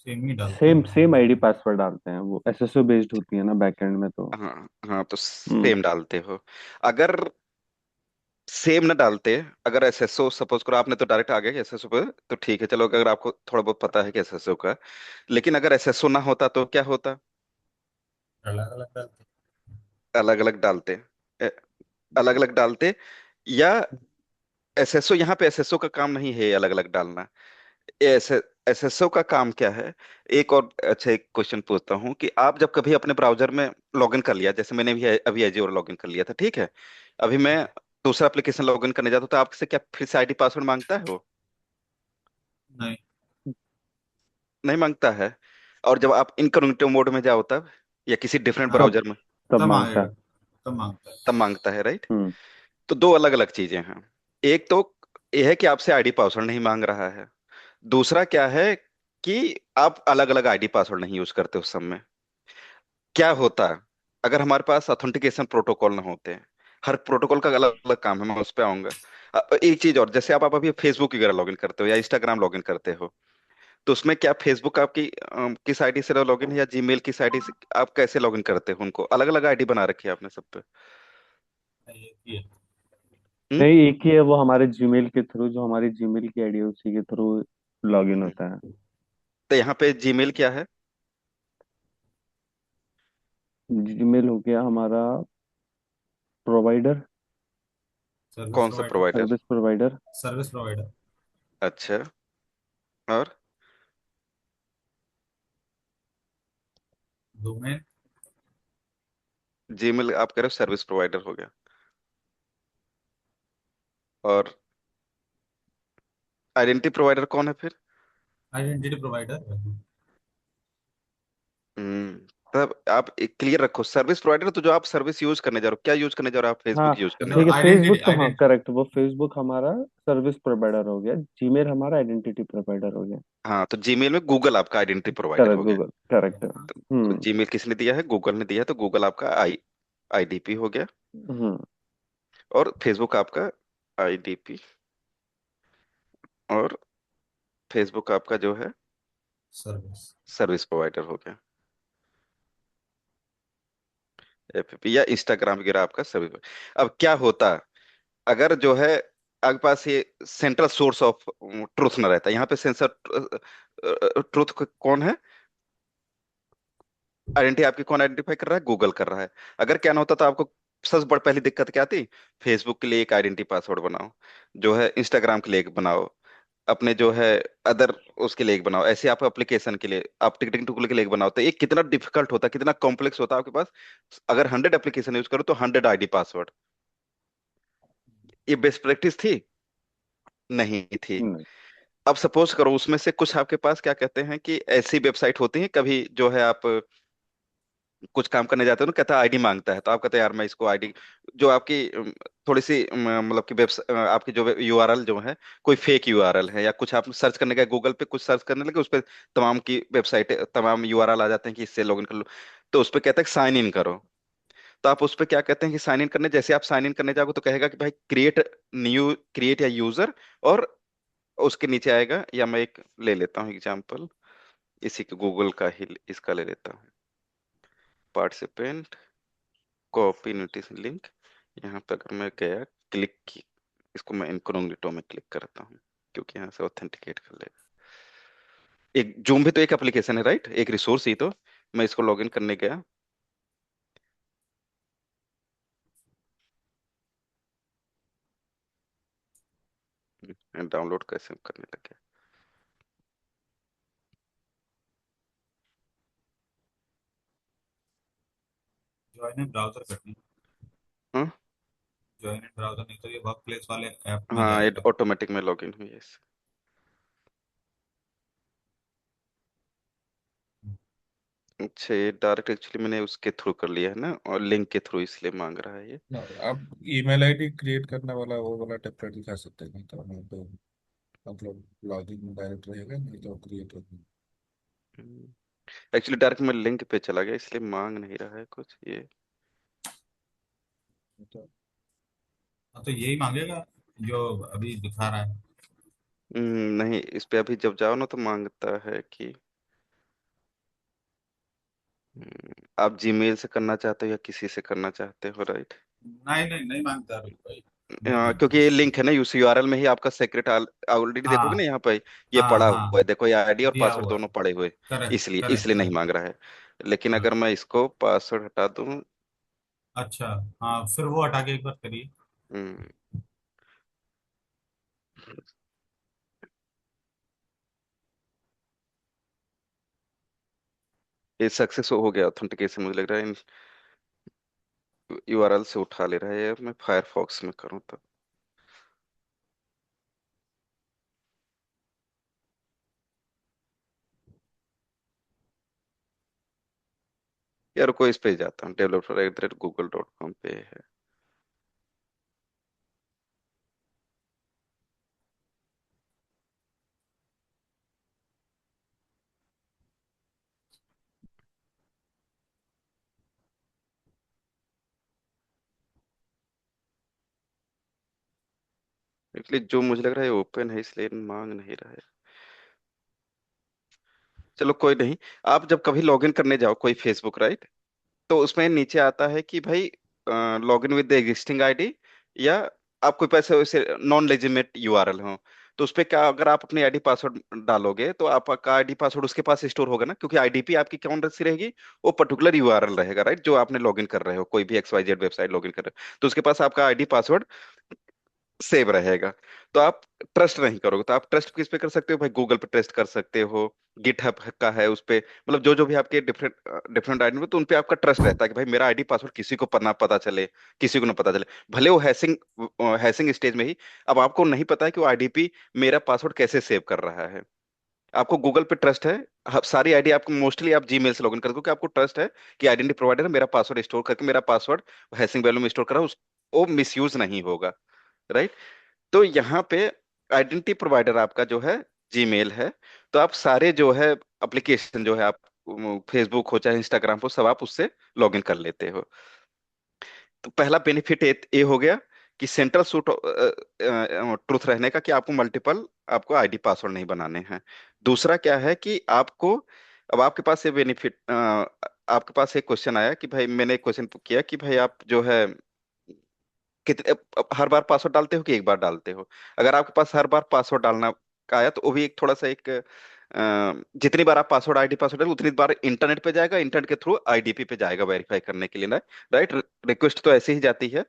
सेम ही डालते सेम हैं। सेम आईडी पासवर्ड डालते हैं, वो एसएसओ बेस्ड होती है ना बैकएंड में तो। हाँ हाँ, तो हम्म। सेम डालते हो। अगर सेम ना डालते, अगर एसएसओ सपोज करो, आपने तो डायरेक्ट आ गए एसएसओ पे, तो ठीक है चलो, अगर आपको थोड़ा बहुत पता है कि एसएसओ का, लेकिन अगर एसएसओ ना होता तो क्या होता? अलग अलग डालते अलग अलग डालते, अलग अलग डालते, या एसएसओ, यहाँ पे एसएसओ का काम नहीं है अलग अलग डालना। एसएसओ का काम क्या है? एक और अच्छा एक क्वेश्चन पूछता हूँ कि आप जब कभी अपने ब्राउजर में लॉगिन कर लिया, जैसे मैंने भी अभी एजियोर लॉगिन कर लिया था, ठीक है, अभी मैं दूसरा एप्लीकेशन लॉगिन करने जाता हूँ, तो आपसे क्या फिर से आईडी पासवर्ड मांगता है वो? नहीं। नहीं मांगता है। और जब आप इनकॉग्निटो मोड में जाओ तब, या किसी डिफरेंट हाँ, तब ब्राउजर में, तब तब मांगता आएगा, है। तब मांगता है। तब मांगता है, राइट। हम्म। तो दो अलग अलग चीजें हैं। एक तो यह है कि आपसे आईडी पासवर्ड नहीं मांग रहा है, दूसरा क्या है कि आप अलग अलग आईडी पासवर्ड नहीं यूज करते उस समय। क्या होता अगर हमारे पास ऑथेंटिकेशन प्रोटोकॉल ना होते? हर प्रोटोकॉल का अलग अलग काम है, मैं उस पर आऊंगा। एक चीज और, जैसे आप अभी फेसबुक वगैरह लॉगिन करते हो या इंस्टाग्राम लॉगिन करते हो, तो उसमें क्या फेसबुक आपकी किस आईडी से लॉगिन है, या जीमेल किस आईडी से, आप कैसे लॉगिन करते हो उनको? अलग अलग आईडी बना रखी है आपने सब पे। ये ये हम्म? नहीं, एक ही है, वो हमारे जीमेल के थ्रू, जो हमारी जीमेल की आईडी है उसी के थ्रू लॉगिन हम्म। होता है। तो यहाँ पे जीमेल क्या है? जीमेल हो गया हमारा प्रोवाइडर, सर्विस कौन सा provider. Provider? Service provider. Service provider. अच्छा। और डोमेन। जीमेल आप कह रहे हो सर्विस प्रोवाइडर हो गया, और आइडेंटिटी प्रोवाइडर कौन है फिर? Identity provider. हम्म। तब आप क्लियर रखो, सर्विस प्रोवाइडर तो जो आप सर्विस यूज करने जा रहे हो, क्या यूज करने जा रहे हो? आप हाँ फेसबुक यूज करने ठीक जा है, रहे आइडेंटिटी फेसबुक तो हाँ आइडेंटिटी करेक्ट, वो फेसबुक हमारा सर्विस प्रोवाइडर हो गया, जीमेल हमारा आइडेंटिटी प्रोवाइडर हो गया। हो। हाँ, तो जीमेल में गूगल आपका आइडेंटिटी प्रोवाइडर करेक्ट, हो गया। गूगल करेक्ट है। तो हम्म। जीमेल किसने दिया है? गूगल ने दिया है, तो गूगल आपका आईडीपी हो गया, हम्म। और फेसबुक आपका आईडीपी, और फेसबुक आपका जो है सर्विस। सर्विस प्रोवाइडर हो गया, एपीपी या इंस्टाग्राम वगैरह आपका सर्विस। अब क्या होता अगर जो है आपके पास ये सेंट्रल सोर्स ऑफ ट्रुथ ना रहता? यहाँ पे सेंसर ट्रुथ कौन है? आइडेंटिटी आपकी कौन आइडेंटिफाई कर रहा है? गूगल कर रहा है। अगर क्या ना होता तो आपको सबसे बड़ी पहली दिक्कत क्या आती? फेसबुक के लिए एक आइडेंटिटी पासवर्ड बनाओ, जो है इंस्टाग्राम के लिए एक बनाओ, अपने जो है अदर उसके लिए एक बनाओ, ऐसे आप एप्लीकेशन के लिए, आप टिकटिंग टूल के लिए एक बनाओ, तो ये कितना डिफिकल्ट होता, कितना कॉम्प्लेक्स होता आपके पास। अगर 100 एप्लीकेशन यूज करो तो 100 आईडी पासवर्ड। ये बेस्ट प्रैक्टिस थी? नहीं थी। नहीं। अब सपोज करो उसमें से कुछ आपके पास क्या कहते हैं कि ऐसी वेबसाइट होती है, कभी जो है आप कुछ काम करने जाते हो ना, कहता है आईडी मांगता है, तो आप कहते हैं यार मैं इसको आईडी, जो आपकी थोड़ी सी मतलब कि आपकी जो यूआरएल जो है, कोई फेक यूआरएल है, या कुछ आप सर्च करने गए गूगल पे, कुछ सर्च करने लगे उस पर, तमाम की वेबसाइट, तमाम यूआरएल आ जाते हैं कि इससे लॉगिन कर लो, तो उस पर कहता है साइन इन करो। तो आप उस पर क्या कहते हैं कि साइन इन करने, जैसे आप साइन इन करने जाओगे तो कहेगा कि भाई क्रिएट या यूजर, और उसके नीचे आएगा, या मैं एक ले लेता हूँ एग्जांपल, इसी के गूगल का ही इसका ले लेता हूँ, पार्टिसिपेंट, कॉपी नोटिस लिंक। यहाँ पे अगर मैं गया, क्लिक की, इसको मैं इनकोग्निटो में क्लिक करता हूँ, क्योंकि यहाँ से ऑथेंटिकेट कर लेगा। एक जूम भी तो एक एप्लीकेशन है, राइट, एक रिसोर्स ही तो। मैं इसको लॉगिन करने गया, डाउनलोड कैसे करने लगे। ज्वाइन ज्वाइन इन ब्राउजर करनी है। हाँ। ज्वाइन इन ब्राउजर, नहीं तो ये वर्क प्लेस वाले ऐप में हाँ, ये जाएगा। ऑटोमेटिक में लॉगिन हुई है इससे। अच्छा, ये डायरेक्ट एक्चुअली मैंने उसके थ्रू कर लिया है ना, और लिंक के थ्रू इसलिए मांग रहा है ये। आप ईमेल आईडी क्रिएट करने वाला वो वाला टेम्पलेट दिखा सकते हैं, नहीं तो हमें तो मतलब लॉगिन डायरेक्ट रहेगा, नहीं तो क्रिएट होगा। एक्चुअली डायरेक्ट मैं लिंक पे चला गया इसलिए मांग नहीं रहा है कुछ ये। तो हाँ, तो यही मांगेगा जो अभी दिखा रहा है। नहीं, इस पे अभी जब जाओ ना तो मांगता है कि आप जीमेल से करना चाहते हो या किसी से करना चाहते हो, राइट? नहीं नहीं, नहीं मांगता अभी भाई, नहीं मांगता। क्योंकि ये लिंक है ना, उस यूआरएल में ही आपका सेक्रेट ऑलरेडी देखोगे ना हाँ यहाँ पे, ये हाँ पड़ा हुआ है, हाँ, देखो ये आईडी और दिया पासवर्ड हुआ है। दोनों पड़े हुए। करेक्ट इसलिए करेक्ट इसलिए नहीं करेक्ट। मांग रहा है। लेकिन हाँ, अगर मैं इसको पासवर्ड हटा दूं। अच्छा। हाँ, फिर वो हटा के एक बार करिए। हम्म, ये सक्सेस हो गया ऑथेंटिकेशन, मुझे लग रहा है यूआरएल से उठा ले रहा है, मैं फायरफॉक्स में करूँ तो। यार को इस पे जाता हूँ, developer@google.com पे है। इसलिए जो मुझे लग रहा है ओपन है, इसलिए मांग नहीं रहा है। चलो कोई नहीं। आप जब कभी लॉगिन करने जाओ कोई फेसबुक, राइट, तो उसमें नीचे आता है कि भाई login with the existing ID, या आप कोई पैसे वैसे नॉन लेजिटिमेट यूआरएल हो, तो उस पे क्या, अगर आप अपनी आईडी पासवर्ड डालोगे तो आपका आईडी पासवर्ड उसके पास स्टोर होगा ना, क्योंकि आईडीपी आपकी कौन सी रहेगी, वो पर्टिकुलर यूआरएल रहेगा, राइट, जो आपने लॉगिन कर रहे हो, कोई भी XYZ वेबसाइट लॉगिन कर रहे हो, तो उसके पास आपका आईडी पासवर्ड सेव रहेगा। तो आप ट्रस्ट नहीं करोगे, तो आप ट्रस्ट किस पे कर सकते हो भाई? गूगल पे ट्रस्ट कर सकते हो, गिटहब का है उस पे, मतलब जो जो भी आपके डिफरेंट डिफरेंट आईडी में, तो उन पे आपका ट्रस्ट रहता है कि भाई मेरा आईडी पासवर्ड किसी को पता पता चले, किसी को ना पता चले, भले वो हैशिंग हैशिंग स्टेज में ही। अब आपको नहीं पता है कि वो आईडीपी मेरा पासवर्ड कैसे सेव कर रहा है। आपको गूगल पे ट्रस्ट है, सारी आईडी आपको मोस्टली आप जीमेल से लॉगिन करते हो, क्योंकि आपको ट्रस्ट है कि आइडेंटिटी प्रोवाइडर मेरा पासवर्ड स्टोर करके, मेरा पासवर्ड हैशिंग वैल्यू में स्टोर कर रहा है, वो मिसयूज नहीं होगा, राइट। तो यहाँ पे आइडेंटिटी प्रोवाइडर आपका जो है जीमेल है। तो आप सारे जो है एप्लीकेशन जो है, आप फेसबुक हो चाहे इंस्टाग्राम हो, सब आप उससे लॉगिन कर लेते हो। तो पहला बेनिफिट ये हो गया कि सेंट्रल सूट ट्रूथ रहने का, कि आपको मल्टीपल आपको आईडी पासवर्ड नहीं बनाने हैं। दूसरा क्या है कि आपको, अब आपके पास ये बेनिफिट, आपके पास एक क्वेश्चन आया कि भाई, मैंने एक क्वेश्चन किया कि भाई आप जो है कितने हर बार पासवर्ड डालते हो कि एक बार डालते हो? अगर आपके पास हर बार पासवर्ड डालना का आया, तो वो भी एक थोड़ा सा एक जितनी बार आप पासवर्ड आईडी पासवर्ड डालो उतनी बार इंटरनेट पे जाएगा, इंटरनेट के थ्रू आईडीपी पे जाएगा वेरीफाई करने के लिए ना, राइट। रिक्वेस्ट तो ऐसे ही जाती है,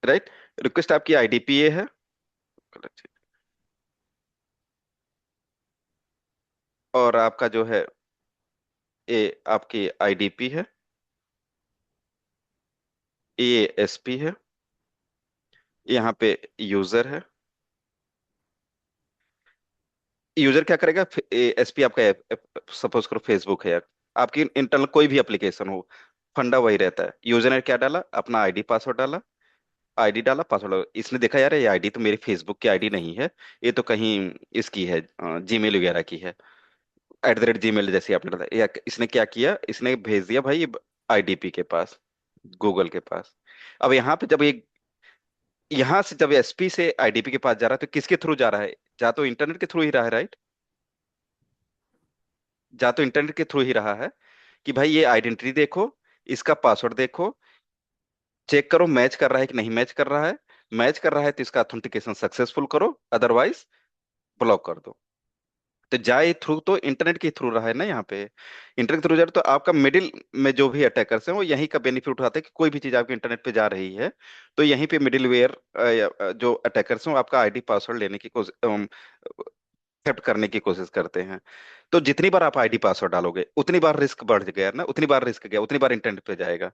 राइट। रिक्वेस्ट आपकी आईडीपीए है, और आपका जो है ये आपकी आईडीपी है, ये एसपी है, यहाँ पे यूजर है। यूजर क्या करेगा? एसपी आपका सपोज करो फेसबुक है, आपकी इंटरनल कोई भी एप्लीकेशन हो, फंडा वही रहता है। यूजर ने क्या डाला? अपना आईडी पासवर्ड डाला, आईडी डाला, पासवर्ड डाला। इसने देखा यार ये आईडी तो मेरी फेसबुक की आईडी नहीं है, ये तो कहीं इसकी है, जीमेल वगैरह की है, @gmail जैसे आपने डाला, या इसने क्या किया, इसने भेज दिया भाई आईडीपी के पास, गूगल के पास। अब यहाँ पे जब ये, यहाँ से जब एसपी से आईडीपी के पास जा रहा है, तो किसके थ्रू जा रहा है? जा तो इंटरनेट के थ्रू ही रहा है, राइट। जा तो इंटरनेट के थ्रू ही रहा है कि भाई ये आइडेंटिटी देखो, इसका पासवर्ड देखो, चेक करो मैच कर रहा है कि नहीं मैच कर रहा है। मैच कर रहा है तो इसका ऑथेंटिकेशन सक्सेसफुल करो, अदरवाइज ब्लॉक कर दो। तो जाए थ्रू तो इंटरनेट के थ्रू रहा है ना यहाँ पे। इंटरनेट के थ्रू जा रहा है, तो आपका मिडिल में जो भी अटैकर्स हैं वो यहीं का बेनिफिट उठाते हैं कि कोई भी चीज आपके इंटरनेट पे जा रही है, तो यहीं पे मिडिल वेयर जो अटैकर्स हैं वो आपका आईडी पासवर्ड लेने की कोशिश, एक्सेप्ट करने की कोशिश करते हैं। तो जितनी बार आप आईडी पासवर्ड डालोगे उतनी बार रिस्क बढ़ गया ना, उतनी बार रिस्क गया, उतनी बार इंटरनेट पे जाएगा।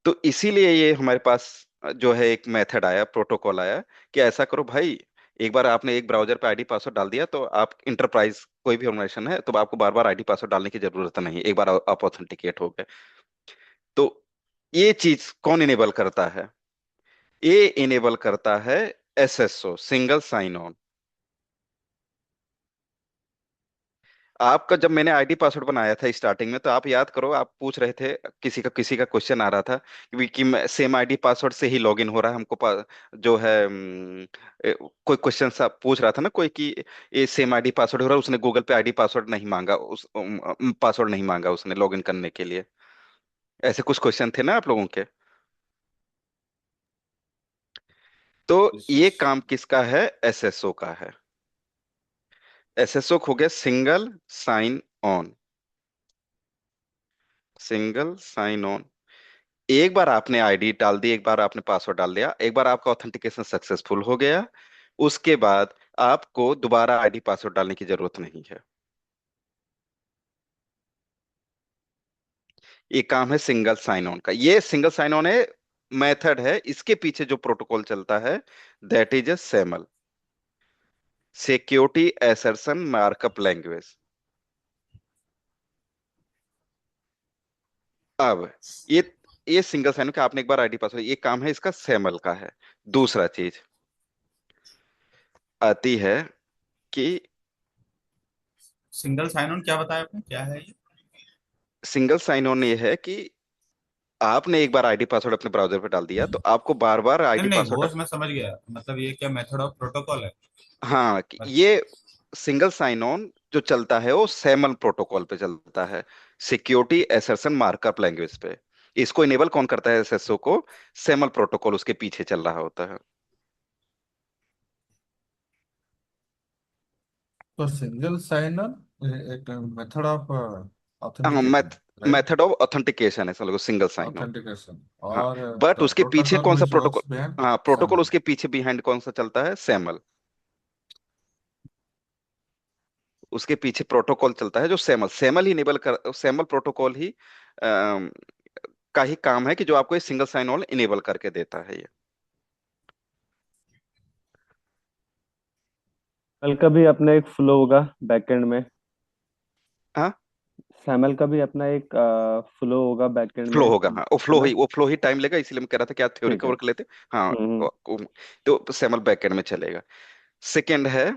तो इसीलिए ये हमारे पास जो है एक मेथड आया, प्रोटोकॉल आया कि ऐसा करो भाई, एक बार आपने एक ब्राउजर पे आईडी पासवर्ड डाल दिया तो आप इंटरप्राइज कोई भी ऑर्गेनाइजेशन है तो आपको बार बार आईडी पासवर्ड डालने की जरूरत नहीं, एक बार आप ऑथेंटिकेट हो गए। तो ये चीज कौन इनेबल करता है? ये इनेबल करता है एसएसओ, सिंगल साइन ऑन। आपका जब मैंने आईडी पासवर्ड बनाया था स्टार्टिंग में, तो आप याद करो, आप पूछ रहे थे, किसी का क्वेश्चन आ रहा था कि सेम आईडी पासवर्ड से ही लॉगिन हो रहा है हमको जो है कोई क्वेश्चन सा पूछ रहा था ना कोई कि ये सेम आईडी पासवर्ड हो रहा है, उसने गूगल पे आईडी पासवर्ड नहीं मांगा, उस पासवर्ड नहीं मांगा उसने लॉगिन करने के लिए। ऐसे कुछ क्वेश्चन थे ना आप लोगों के। तो ये काम किसका है? एसएसओ का है। एसएसओ हो गया single sign on. Single sign on. एक बार आपने आईडी डाल दी, एक बार आपने पासवर्ड डाल दिया, एक बार आपका ऑथेंटिकेशन सक्सेसफुल हो गया, उसके बाद आपको दोबारा आईडी पासवर्ड डालने की जरूरत नहीं है। ये काम है सिंगल साइन ऑन का। ये सिंगल साइन ऑन है, मेथड है, इसके पीछे जो प्रोटोकॉल चलता है दैट इज अ सेमल, सिक्योरिटी एसर्शन मार्कअप लैंग्वेज। अब ये ये सिंगल साइन का आपने एक बार आईडी पासवर्ड, ये काम है इसका, सेमल का है। दूसरा चीज आती है कि सिंगल साइन ऑन क्या बताया आपने, क्या है ये? सिंगल साइन ऑन ये है कि आपने एक बार आईडी पासवर्ड अपने ब्राउजर पे डाल दिया तो आपको बार बार नहीं आईडी नहीं, पासवर्ड। वो मैं समझ गया, मतलब ये क्या मेथड ऑफ प्रोटोकॉल है? हाँ, कि बस। ये सिंगल साइन ऑन जो चलता है वो सेमल प्रोटोकॉल पे चलता है, सिक्योरिटी एसर्शन मार्कअप लैंग्वेज पे। इसको इनेबल कौन करता है? एसएसओ को। सेमल प्रोटोकॉल उसके पीछे चल रहा होता है। तो सिंगल साइन ऑन एक मेथड ऑफ हाँ, authenticating, right? Method of authentication है समझ, सिंगल साइन ऑन। ऑथेंटिकेशन। हाँ, और बट द उसके पीछे प्रोटोकॉल कौन सा विच प्रोटोकॉल? वर्क्स बिहाइंड हाँ, प्रोटोकॉल सैमल। उसके पीछे बिहाइंड कौन सा चलता है? सेमल। उसके पीछे प्रोटोकॉल चलता है जो सेमल, सेमल ही इनेबल कर, सेमल प्रोटोकॉल ही का ही काम है कि जो आपको ये सिंगल साइन ऑन इनेबल करके देता है ये। कल का भी अपना एक फ्लो होगा बैकएंड में। हाँ, सैमल का भी अपना एक फ्लो होगा बैकएंड में, फ्लो होगा। हाँ, वो है फ्लो ना? ही, वो फ्लो ही टाइम लेगा, इसलिए मैं कह रहा था कि आप थ्योरी ठीक है। कवर कर लेते। हाँ, हम्म। तो सेमल बैकएंड में चलेगा। सेकंड है,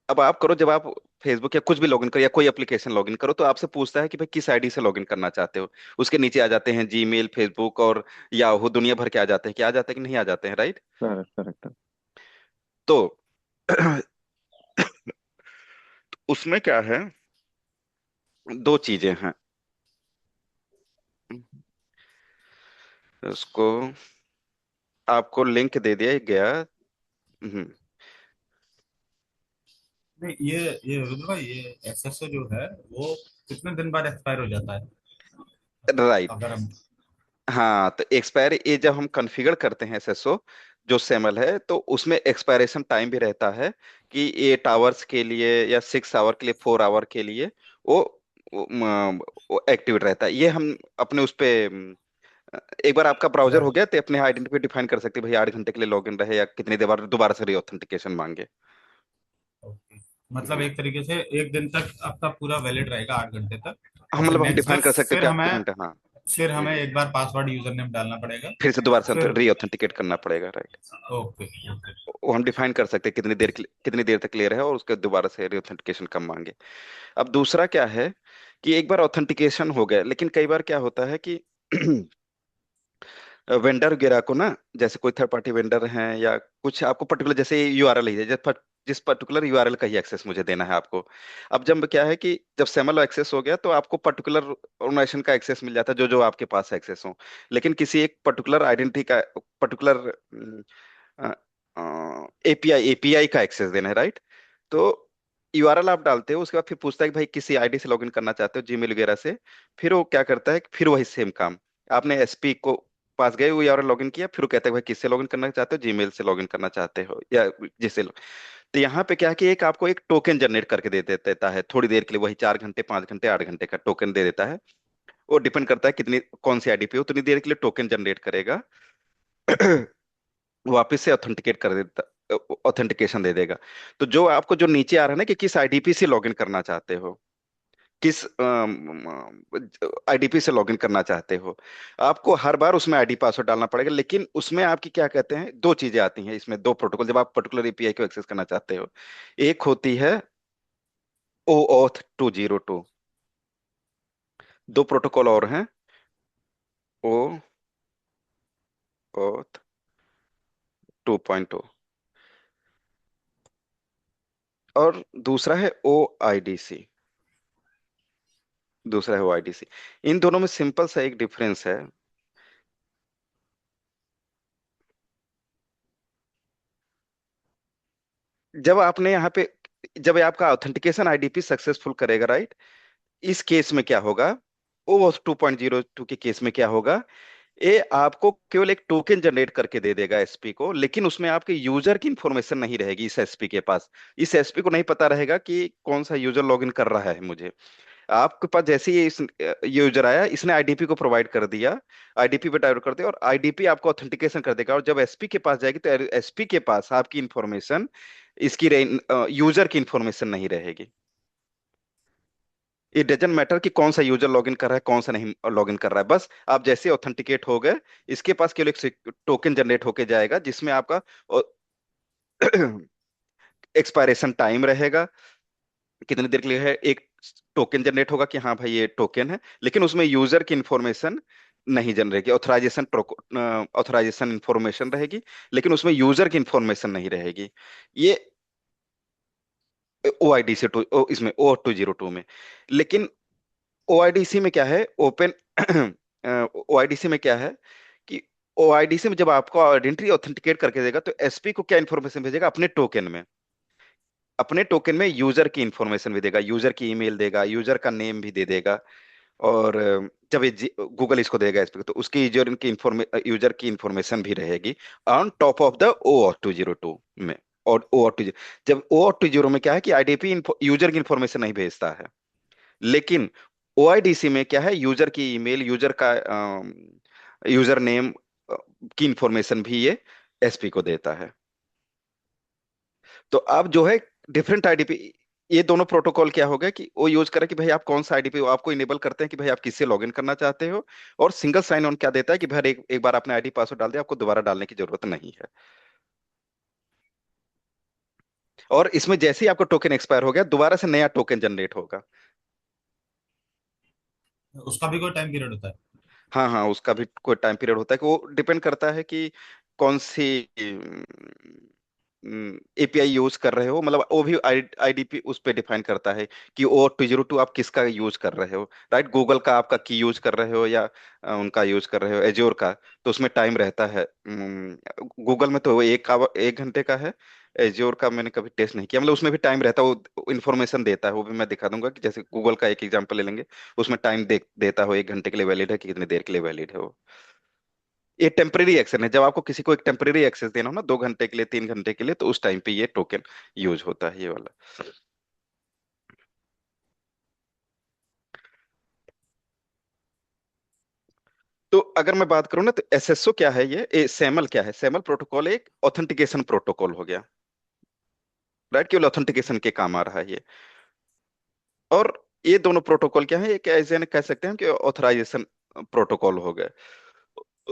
अब आप करो, जब आप फेसबुक या कुछ भी लॉगिन करो या कोई एप्लीकेशन लॉगिन करो तो आपसे पूछता है कि भाई किस आईडी से लॉगिन करना चाहते हो। उसके नीचे आ जाते हैं जीमेल, फेसबुक और याहू, दुनिया भर के आ जाते हैं, क्या आ जाते हैं कि नहीं आ जाते हैं, राइट? Correct correct. तो उसमें क्या है, दो चीजें हैं। उसको आपको लिंक दे दिया गया। हम्म। नहीं, ये रुद्र भाई, ये एसएसओ जो है वो कितने दिन बाद एक्सपायर हो जाता है, राइट। अगर हम? हाँ, तो एक्सपायर ये जब हम कॉन्फ़िगर करते हैं एसएसओ जो सेमल है, तो उसमें एक्सपायरेशन टाइम भी रहता है कि 8 आवर्स के लिए या 6 आवर के लिए, 4 आवर के लिए वो वो एक्टिव रहता है। ये हम अपने उस पे एक बार आपका ब्राउजर हो राइट। गया तो अपने आइडेंटिटी डिफाइन कर सकते हैं भाई 8 घंटे के लिए लॉगिन रहे या कितनी देर बाद दोबारा से रीऑथेंटिकेशन मांगे। ओके, मतलब हाँ, एक तरीके से एक दिन तक आपका पूरा वैलिड रहेगा, 8 घंटे तक, और हम फिर मतलब हम नेक्स्ट डे डिफाइन कर सकते हैं फिर कि 8 हमें घंटे। हाँ। फिर हम्म, हमें एक बार पासवर्ड यूजर नेम डालना पड़ेगा। फिर से दोबारा से फिर रीऑथेंटिकेट करना पड़ेगा, राइट? Okay okay. वो हम डिफाइन कर सकते हैं कितनी देर तक क्लियर है और उसके दोबारा से रीऑथेंटिकेशन कब मांगे। अब दूसरा क्या है कि एक बार ऑथेंटिकेशन हो गया, लेकिन कई बार क्या होता है कि वेंडर वगैरह को ना, जैसे कोई थर्ड पार्टी वेंडर हैं या कुछ, आपको पर्टिकुलर जैसे यूआरएल ही है, जिस पर्टिकुलर यूआरएल का ही एक्सेस मुझे देना है आपको। अब जब क्या है कि जब सेमल एक्सेस हो गया तो आपको पर्टिकुलर ऑर्गेनाइजेशन का एक्सेस मिल जाता है जो जो आपके पास एक्सेस हो। लेकिन किसी एक पर्टिकुलर आइडेंटिटी का, पर्टिकुलर एपीआई एपीआई का एक्सेस देना है, राइट? तो यूआरएल आप डालते हो, उसके बाद फिर पूछता है कि भाई किसी आईडी से लॉगिन करना चाहते हो, जीमेल वगैरह से। फिर वो क्या करता है कि फिर वही सेम काम, आपने एसपी को पास गए, वो यूआरएल लॉगिन किया, फिर वो कहता है भाई किससे लॉगिन करना चाहते हो, जीमेल से लॉगिन करना चाहते हो या जिससे। तो यहाँ पे क्या है कि एक आपको एक टोकन जनरेट करके देता है थोड़ी देर के लिए, वही 4 घंटे 5 घंटे 8 घंटे का टोकन दे देता है। वो डिपेंड करता है कितनी कौन सी आईडीपी उतनी देर के लिए टोकन जनरेट करेगा। वापस से ऑथेंटिकेट कर देता, ऑथेंटिकेशन दे देगा। तो जो आपको जो नीचे आ रहा है ना कि किस आईडीपी से लॉगिन करना चाहते हो, किस आईडीपी से लॉगिन करना चाहते हो, आपको हर बार उसमें आईडी पासवर्ड डालना पड़ेगा। लेकिन उसमें आपकी क्या कहते हैं, दो चीजें आती हैं इसमें, दो प्रोटोकॉल जब आप पर्टिकुलर एपीआई को एक्सेस करना चाहते हो। एक होती है ओ ऑथ 202, दो प्रोटोकॉल और हैं, ओ ऑथ 2.0, और दूसरा है ओ आईडीसी, दूसरा है ओ आईडीसी। इन दोनों में सिंपल सा एक डिफरेंस है। जब आपने यहाँ पे, जब आपका ऑथेंटिकेशन आईडीपी सक्सेसफुल करेगा, राइट, इस केस में क्या होगा, ओ 2.02 के केस में क्या होगा, ये आपको केवल एक टोकन जनरेट करके दे देगा एसपी को, लेकिन उसमें आपके यूजर की इंफॉर्मेशन नहीं रहेगी इस एसपी के पास। इस एसपी को नहीं पता रहेगा कि कौन सा यूजर लॉगिन कर रहा है मुझे। आपके पास जैसे ही इस यूजर आया, इसने आईडीपी को प्रोवाइड कर दिया, आईडीपी पे डाउनलोड कर दिया, और आईडीपी आपको ऑथेंटिकेशन कर देगा। और जब एसपी के पास जाएगी तो एसपी के पास आपकी इंफॉर्मेशन, इसकी यूजर की इंफॉर्मेशन नहीं रहेगी। इट डजेंट मैटर कि कौन सा यूजर लॉगिन कर रहा है कौन सा नहीं लॉगिन कर रहा है, बस आप जैसे ऑथेंटिकेट हो गए, इसके पास केवल एक टोकन जनरेट होके जाएगा जिसमें आपका एक्सपायरेशन टाइम रहेगा, कितनी देर के लिए है। एक टोकन जनरेट होगा कि हाँ भाई ये टोकन है, लेकिन उसमें यूजर की इंफॉर्मेशन नहीं जनरेट रहेगी। ऑथराइजेशन इंफॉर्मेशन रहेगी, लेकिन उसमें यूजर की इंफॉर्मेशन नहीं रहेगी। ये OIDC इसमें O202 में। लेकिन ओआईडीसी में क्या है, ओपन ओआईडीसी में क्या है कि ओआईडीसी में जब आपको आइडेंटिटी ऑथेंटिकेट करके देगा तो एसपी को क्या इन्फॉर्मेशन भेजेगा, अपने टोकन में, अपने टोकन में यूजर की इंफॉर्मेशन भी देगा, यूजर की ईमेल देगा, यूजर का नेम भी दे देगा। और जब ये गूगल इसको देगा एसपी को, तो उसकी यूजर की इंफॉर्मेशन भी रहेगी on top of the O202 में। और O2, जब O202 में क्या है कि आईडीपी यूजर की इंफॉर्मेशन नहीं भेजता है, लेकिन ओआईडीसी में क्या है, यूजर की ईमेल, यूजर का यूजर नेम की इंफॉर्मेशन भी ये एसपी को देता है। तो अब जो है डिफरेंट आईडीपी, ये दोनों प्रोटोकॉल क्या हो गया कि वो यूज करे कि भाई आप कौन सा आईडीपी, आपको इनेबल करते हैं कि भाई आप किससे लॉगिन करना चाहते हो। और सिंगल साइन ऑन क्या देता है कि भाई एक बार आपने आईडी पासवर्ड डाल दिया, आपको दोबारा डालने की जरूरत नहीं है। और इसमें जैसे ही आपका टोकन एक्सपायर हो गया, दोबारा से नया टोकन जनरेट होगा। उसका भी कोई टाइम पीरियड होता है? हाँ हाँ, उसका भी कोई टाइम पीरियड होता है कि वो डिपेंड करता है कि कौन सी एपीआई यूज कर रहे हो, मतलब वो भी आईडीपी उस पर डिफाइन करता है कि O202 आप किसका यूज कर रहे हो, राइट। गूगल का आपका की यूज कर रहे हो, या उनका यूज कर रहे हो एज्योर का, तो उसमें टाइम रहता है। गूगल में तो वो 1 घंटे का है। एज्योर का मैंने कभी टेस्ट नहीं किया, मतलब उसमें भी टाइम रहता है, वो इन्फॉर्मेशन देता है, वो भी मैं दिखा दूंगा कि जैसे गूगल का एक एग्जांपल ले लेंगे, उसमें टाइम देता हो 1 घंटे के लिए वैलिड है कि कितनी देर के लिए वैलिड है वो। ये टेम्परेरी एक्शन है, जब आपको किसी को एक टेम्परेरी एक्सेस देना हो ना, 2 घंटे के लिए 3 घंटे के लिए, तो उस टाइम पे ये टोकन यूज होता है, ये वाला। तो अगर मैं बात करूँ ना, तो एसएसओ क्या है, ये सैमल क्या है, सैमल प्रोटोकॉल एक ऑथेंटिकेशन प्रोटोकॉल हो गया, राइट, केवल ऑथेंटिकेशन के काम आ रहा है ये। और ये दोनों प्रोटोकॉल क्या है, एक ऐसे कह सकते हैं कि ऑथराइजेशन प्रोटोकॉल हो गए।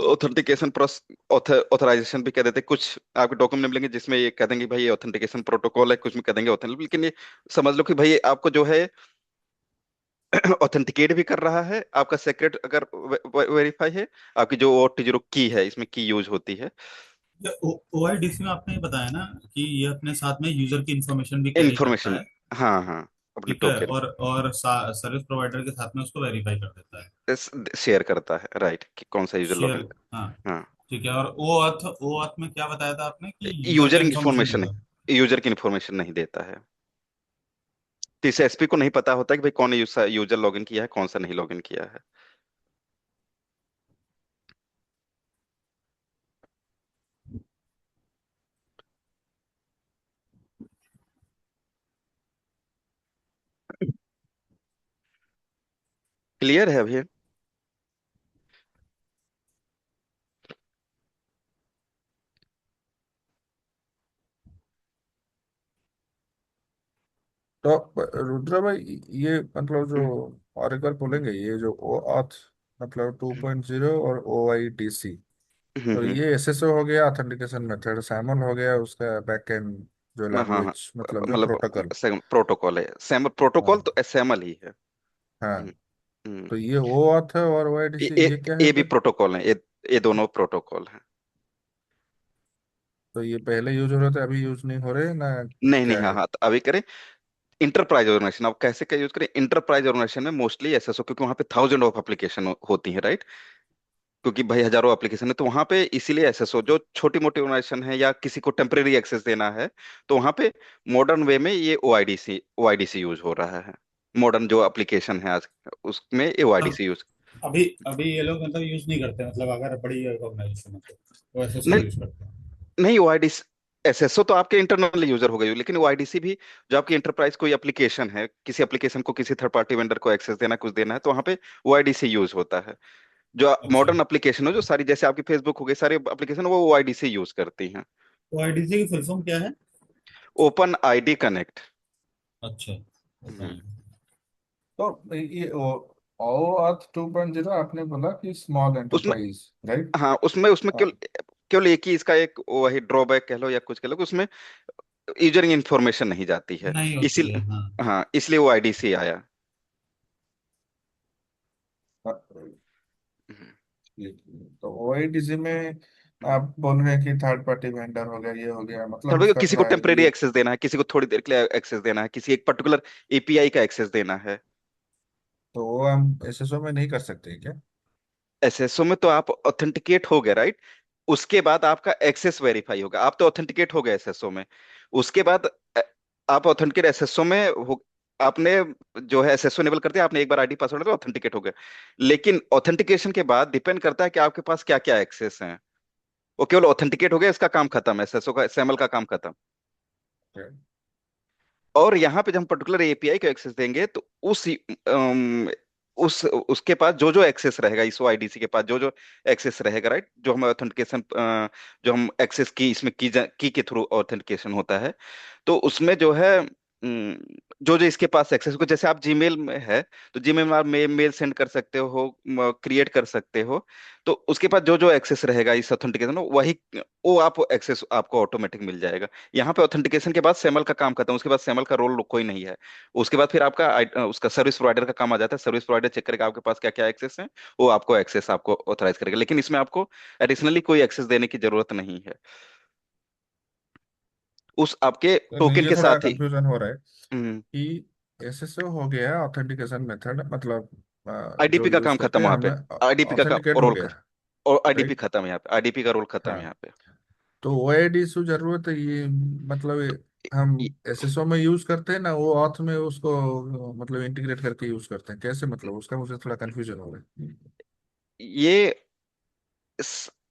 ऑथेंटिकेशन प्रोस ऑथराइजेशन भी कह देते हैं, कुछ आपके डॉक्यूमेंट मिलेंगे जिसमें ये कह देंगे भाई ये ऑथेंटिकेशन प्रोटोकॉल है, कुछ में कह देंगे ऑथेंटिक, लेकिन ये समझ लो कि भाई आपको जो है ऑथेंटिकेट भी कर रहा है, आपका सेक्रेट अगर वेरीफाई है, आपकी जो O202 की है, इसमें की यूज होती है। ओआईडीसी में आपने ये बताया ना कि ये अपने साथ में यूजर की इंफॉर्मेशन भी कैरी करता इंफॉर्मेशन, है। हाँ हाँ, अपने ठीक है, टोकन और सर्विस प्रोवाइडर के साथ में उसको वेरीफाई कर देता है। शेयर करता है, राइट, कि कौन सा यूजर शेयर, लॉगिन। हाँ। हाँ, ठीक है, और ओ ऑथ में क्या बताया था आपने कि यूजर की यूजर इंफॉर्मेशन इंफॉर्मेशन देता है? नहीं, यूजर की इंफॉर्मेशन नहीं देता है। तो इसे एसपी को नहीं पता होता कि भाई कौन यूजर लॉगिन किया है कौन सा नहीं लॉगिन किया है। क्लियर है अभी? तो रुद्र भाई, ये मतलब जो हम्म ऑरेकल बोलेंगे, ये जो ओ ऑथ मतलब 2.0 और ओ आई डी सी, तो हम्म। ये एस एस ओ हो गया, ऑथेंटिकेशन मेथड। सैमल हो गया उसका बैक एंड जो हाँ हाँ, लैंग्वेज, मतलब जो मतलब प्रोटोकॉल। प्रोटोकॉल है, सेम प्रोटोकॉल हाँ तो एसएमएल ही है। हाँ। हम्म हम्म। तो ये ओ ऑथ है और ओ आई डी सी ये क्या है ये भी फिर? प्रोटोकॉल है, ये दोनों प्रोटोकॉल हैं। तो ये पहले यूज हो रहे थे, अभी यूज नहीं हो रहे ना? नहीं नहीं, क्या हाँ है? हाँ, तो अभी करें इंटरप्राइज ऑर्गेनाइजेशन। अब कैसे क्या यूज करें इंटरप्राइज ऑर्गेनाइजेशन में? मोस्टली एसएसओ, क्योंकि वहां पे थाउजेंड ऑफ एप्लीकेशन होती है, राइट? क्योंकि भाई हजारों एप्लीकेशन है, तो वहां पे इसीलिए एसएसओ जो छोटी मोटी ऑर्गेनाइजेशन है या किसी को टेम्परेरी एक्सेस देना है, तो वहां पे मॉडर्न वे में ये ओआईडीसी यूज हो रहा है। मॉडर्न जो एप्लीकेशन है आज, उसमें ये मतलब ओआईडीसी यूज। अभी अभी ये लोग मतलब यूज नहीं करते, मतलब अगर बड़ी ऑर्गेनाइजेशन है तो एसएसओ नहीं यूज करते हैं। नहीं, ओआईडीसी एसएसओ तो आपके इंटरनल यूजर हो गए, लेकिन ओआईडीसी भी जो आपकी इंटरप्राइज कोई एप्लीकेशन है, किसी एप्लीकेशन को किसी थर्ड पार्टी वेंडर को एक्सेस देना, कुछ देना है, तो वहां पे ओआईडीसी यूज होता है। जो अच्छा, मॉडर्न एप्लीकेशन है, जो सारी जैसे आपकी फेसबुक हो गई, सारी एप्लीकेशन वो ओआईडीसी यूज करती हैं। तो आईडीसी की फुल फॉर्म क्या है? Open ID connect. अच्छा, हम्म। ओपन। तो ये ओ ऑथ 2.0 आपने बोला कि स्मॉल उसमें एंटरप्राइज, राइट? हाँ, उसमें केवल केवल एक ही इसका एक वही ड्रॉबैक कह लो या कुछ कह लो कि उसमें यूजर इन्फॉर्मेशन नहीं जाती है, नहीं होती है, इसीलिए। हाँ। हाँ, इसलिए वो आईडीसी आया। हम्म। तो ओआईडीसी में आप बोल रहे हैं कि थर्ड पार्टी वेंडर हो गया, ये हो गया, मतलब थोड़ा उसका किसी को थोड़ा टेम्परेरी ये। एक्सेस देना है, किसी को थोड़ी देर के लिए एक्सेस देना है, किसी एक पर्टिकुलर एपीआई का एक्सेस देना है। तो वो हम एसएसओ में नहीं कर सकते क्या? एसएसओ में तो आप ऑथेंटिकेट हो गए, राइट? उसके बाद आपका एक्सेस वेरीफाई होगा, आप तो ऑथेंटिकेट हो गए एसएसओ में। उसके बाद आप ऑथेंटिकेट एसएसओ में हो, आपने जो है एसएसओ इनेबल कर दिया, आपने एक बार आईडी पासवर्ड का ऑथेंटिकेट हो गए। लेकिन ऑथेंटिकेशन के बाद डिपेंड करता है कि आपके पास क्या क्या एक्सेस हैं। वो केवल ऑथेंटिकेट हो गया, इसका काम खत्म है, एसएसओ का एसएमएल का काम खत्म। और यहाँ पे जब हम पर्टिकुलर एपीआई को एक्सेस देंगे, तो उसके पास जो जो एक्सेस रहेगा, इस आईडीसी के पास जो जो एक्सेस रहेगा, राइट? जो हम ऑथेंटिकेशन, जो हम एक्सेस की इसमें की के थ्रू ऑथेंटिकेशन होता है, तो उसमें जो है जो जो इसके पास एक्सेस को, जैसे आप जीमेल में है, तो जीमेल में आप मेल सेंड कर सकते हो, क्रिएट कर सकते हो। तो उसके पास जो जो एक्सेस रहेगा इस ऑथेंटिकेशन, वही वो आप एक्सेस आपको ऑटोमेटिक मिल जाएगा। यहाँ पे ऑथेंटिकेशन के बाद सेमल का काम खत्म, उसके बाद सेमल का रोल कोई नहीं है। उसके बाद फिर आपका उसका सर्विस प्रोवाइडर का काम आ जाता है। सर्विस प्रोवाइडर चेक करेगा आपके पास क्या क्या एक्सेस है, वो आपको एक्सेस आपको ऑथराइज करेगा, लेकिन इसमें आपको एडिशनली कोई एक्सेस देने की जरूरत नहीं है, उस आपके तो नहीं, टोकन ये के थोड़ा साथ ही। कंफ्यूजन हो रहा है हम्म। कि एसएसओ हो गया ऑथेंटिकेशन मेथड, मतलब जो आईडीपी का यूज काम करते खत्म हैं वहां पे। हमें आईडीपी का ऑथेंटिकेट काम हो रोल गया, खत्म, और आईडीपी राइट? खत्म यहाँ पे, आईडीपी का रोल खत्म हाँ। यहाँ पे। तो ओआईडीसी जरूरत है ये, मतलब हम एसएसओ में यूज करते हैं ना, वो ऑथ में उसको मतलब इंटीग्रेट करके यूज करते हैं कैसे? मतलब उसका मुझे थोड़ा कंफ्यूजन हो रहा है। ये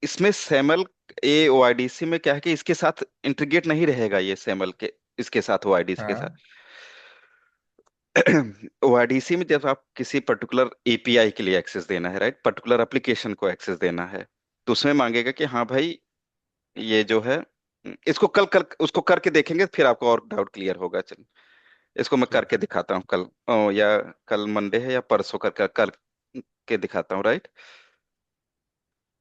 इसमें सैमल ए ओआईडीसी में क्या है कि इसके साथ इंटीग्रेट नहीं रहेगा ये सैमल के, इसके साथ ओआईडीसी के साथ। हाँ ओआईडीसी में जब आप किसी पर्टिकुलर एपीआई के लिए एक्सेस देना है, राइट, पर्टिकुलर एप्लीकेशन को एक्सेस देना है, तो उसमें मांगेगा कि हाँ भाई ये जो है, इसको कल कर उसको करके देखेंगे, फिर आपको और डाउट क्लियर होगा। चल, इसको मैं ठीक करके है। दिखाता हूँ कल, या कल मंडे है या परसों कर कर के दिखाता हूँ, राइट?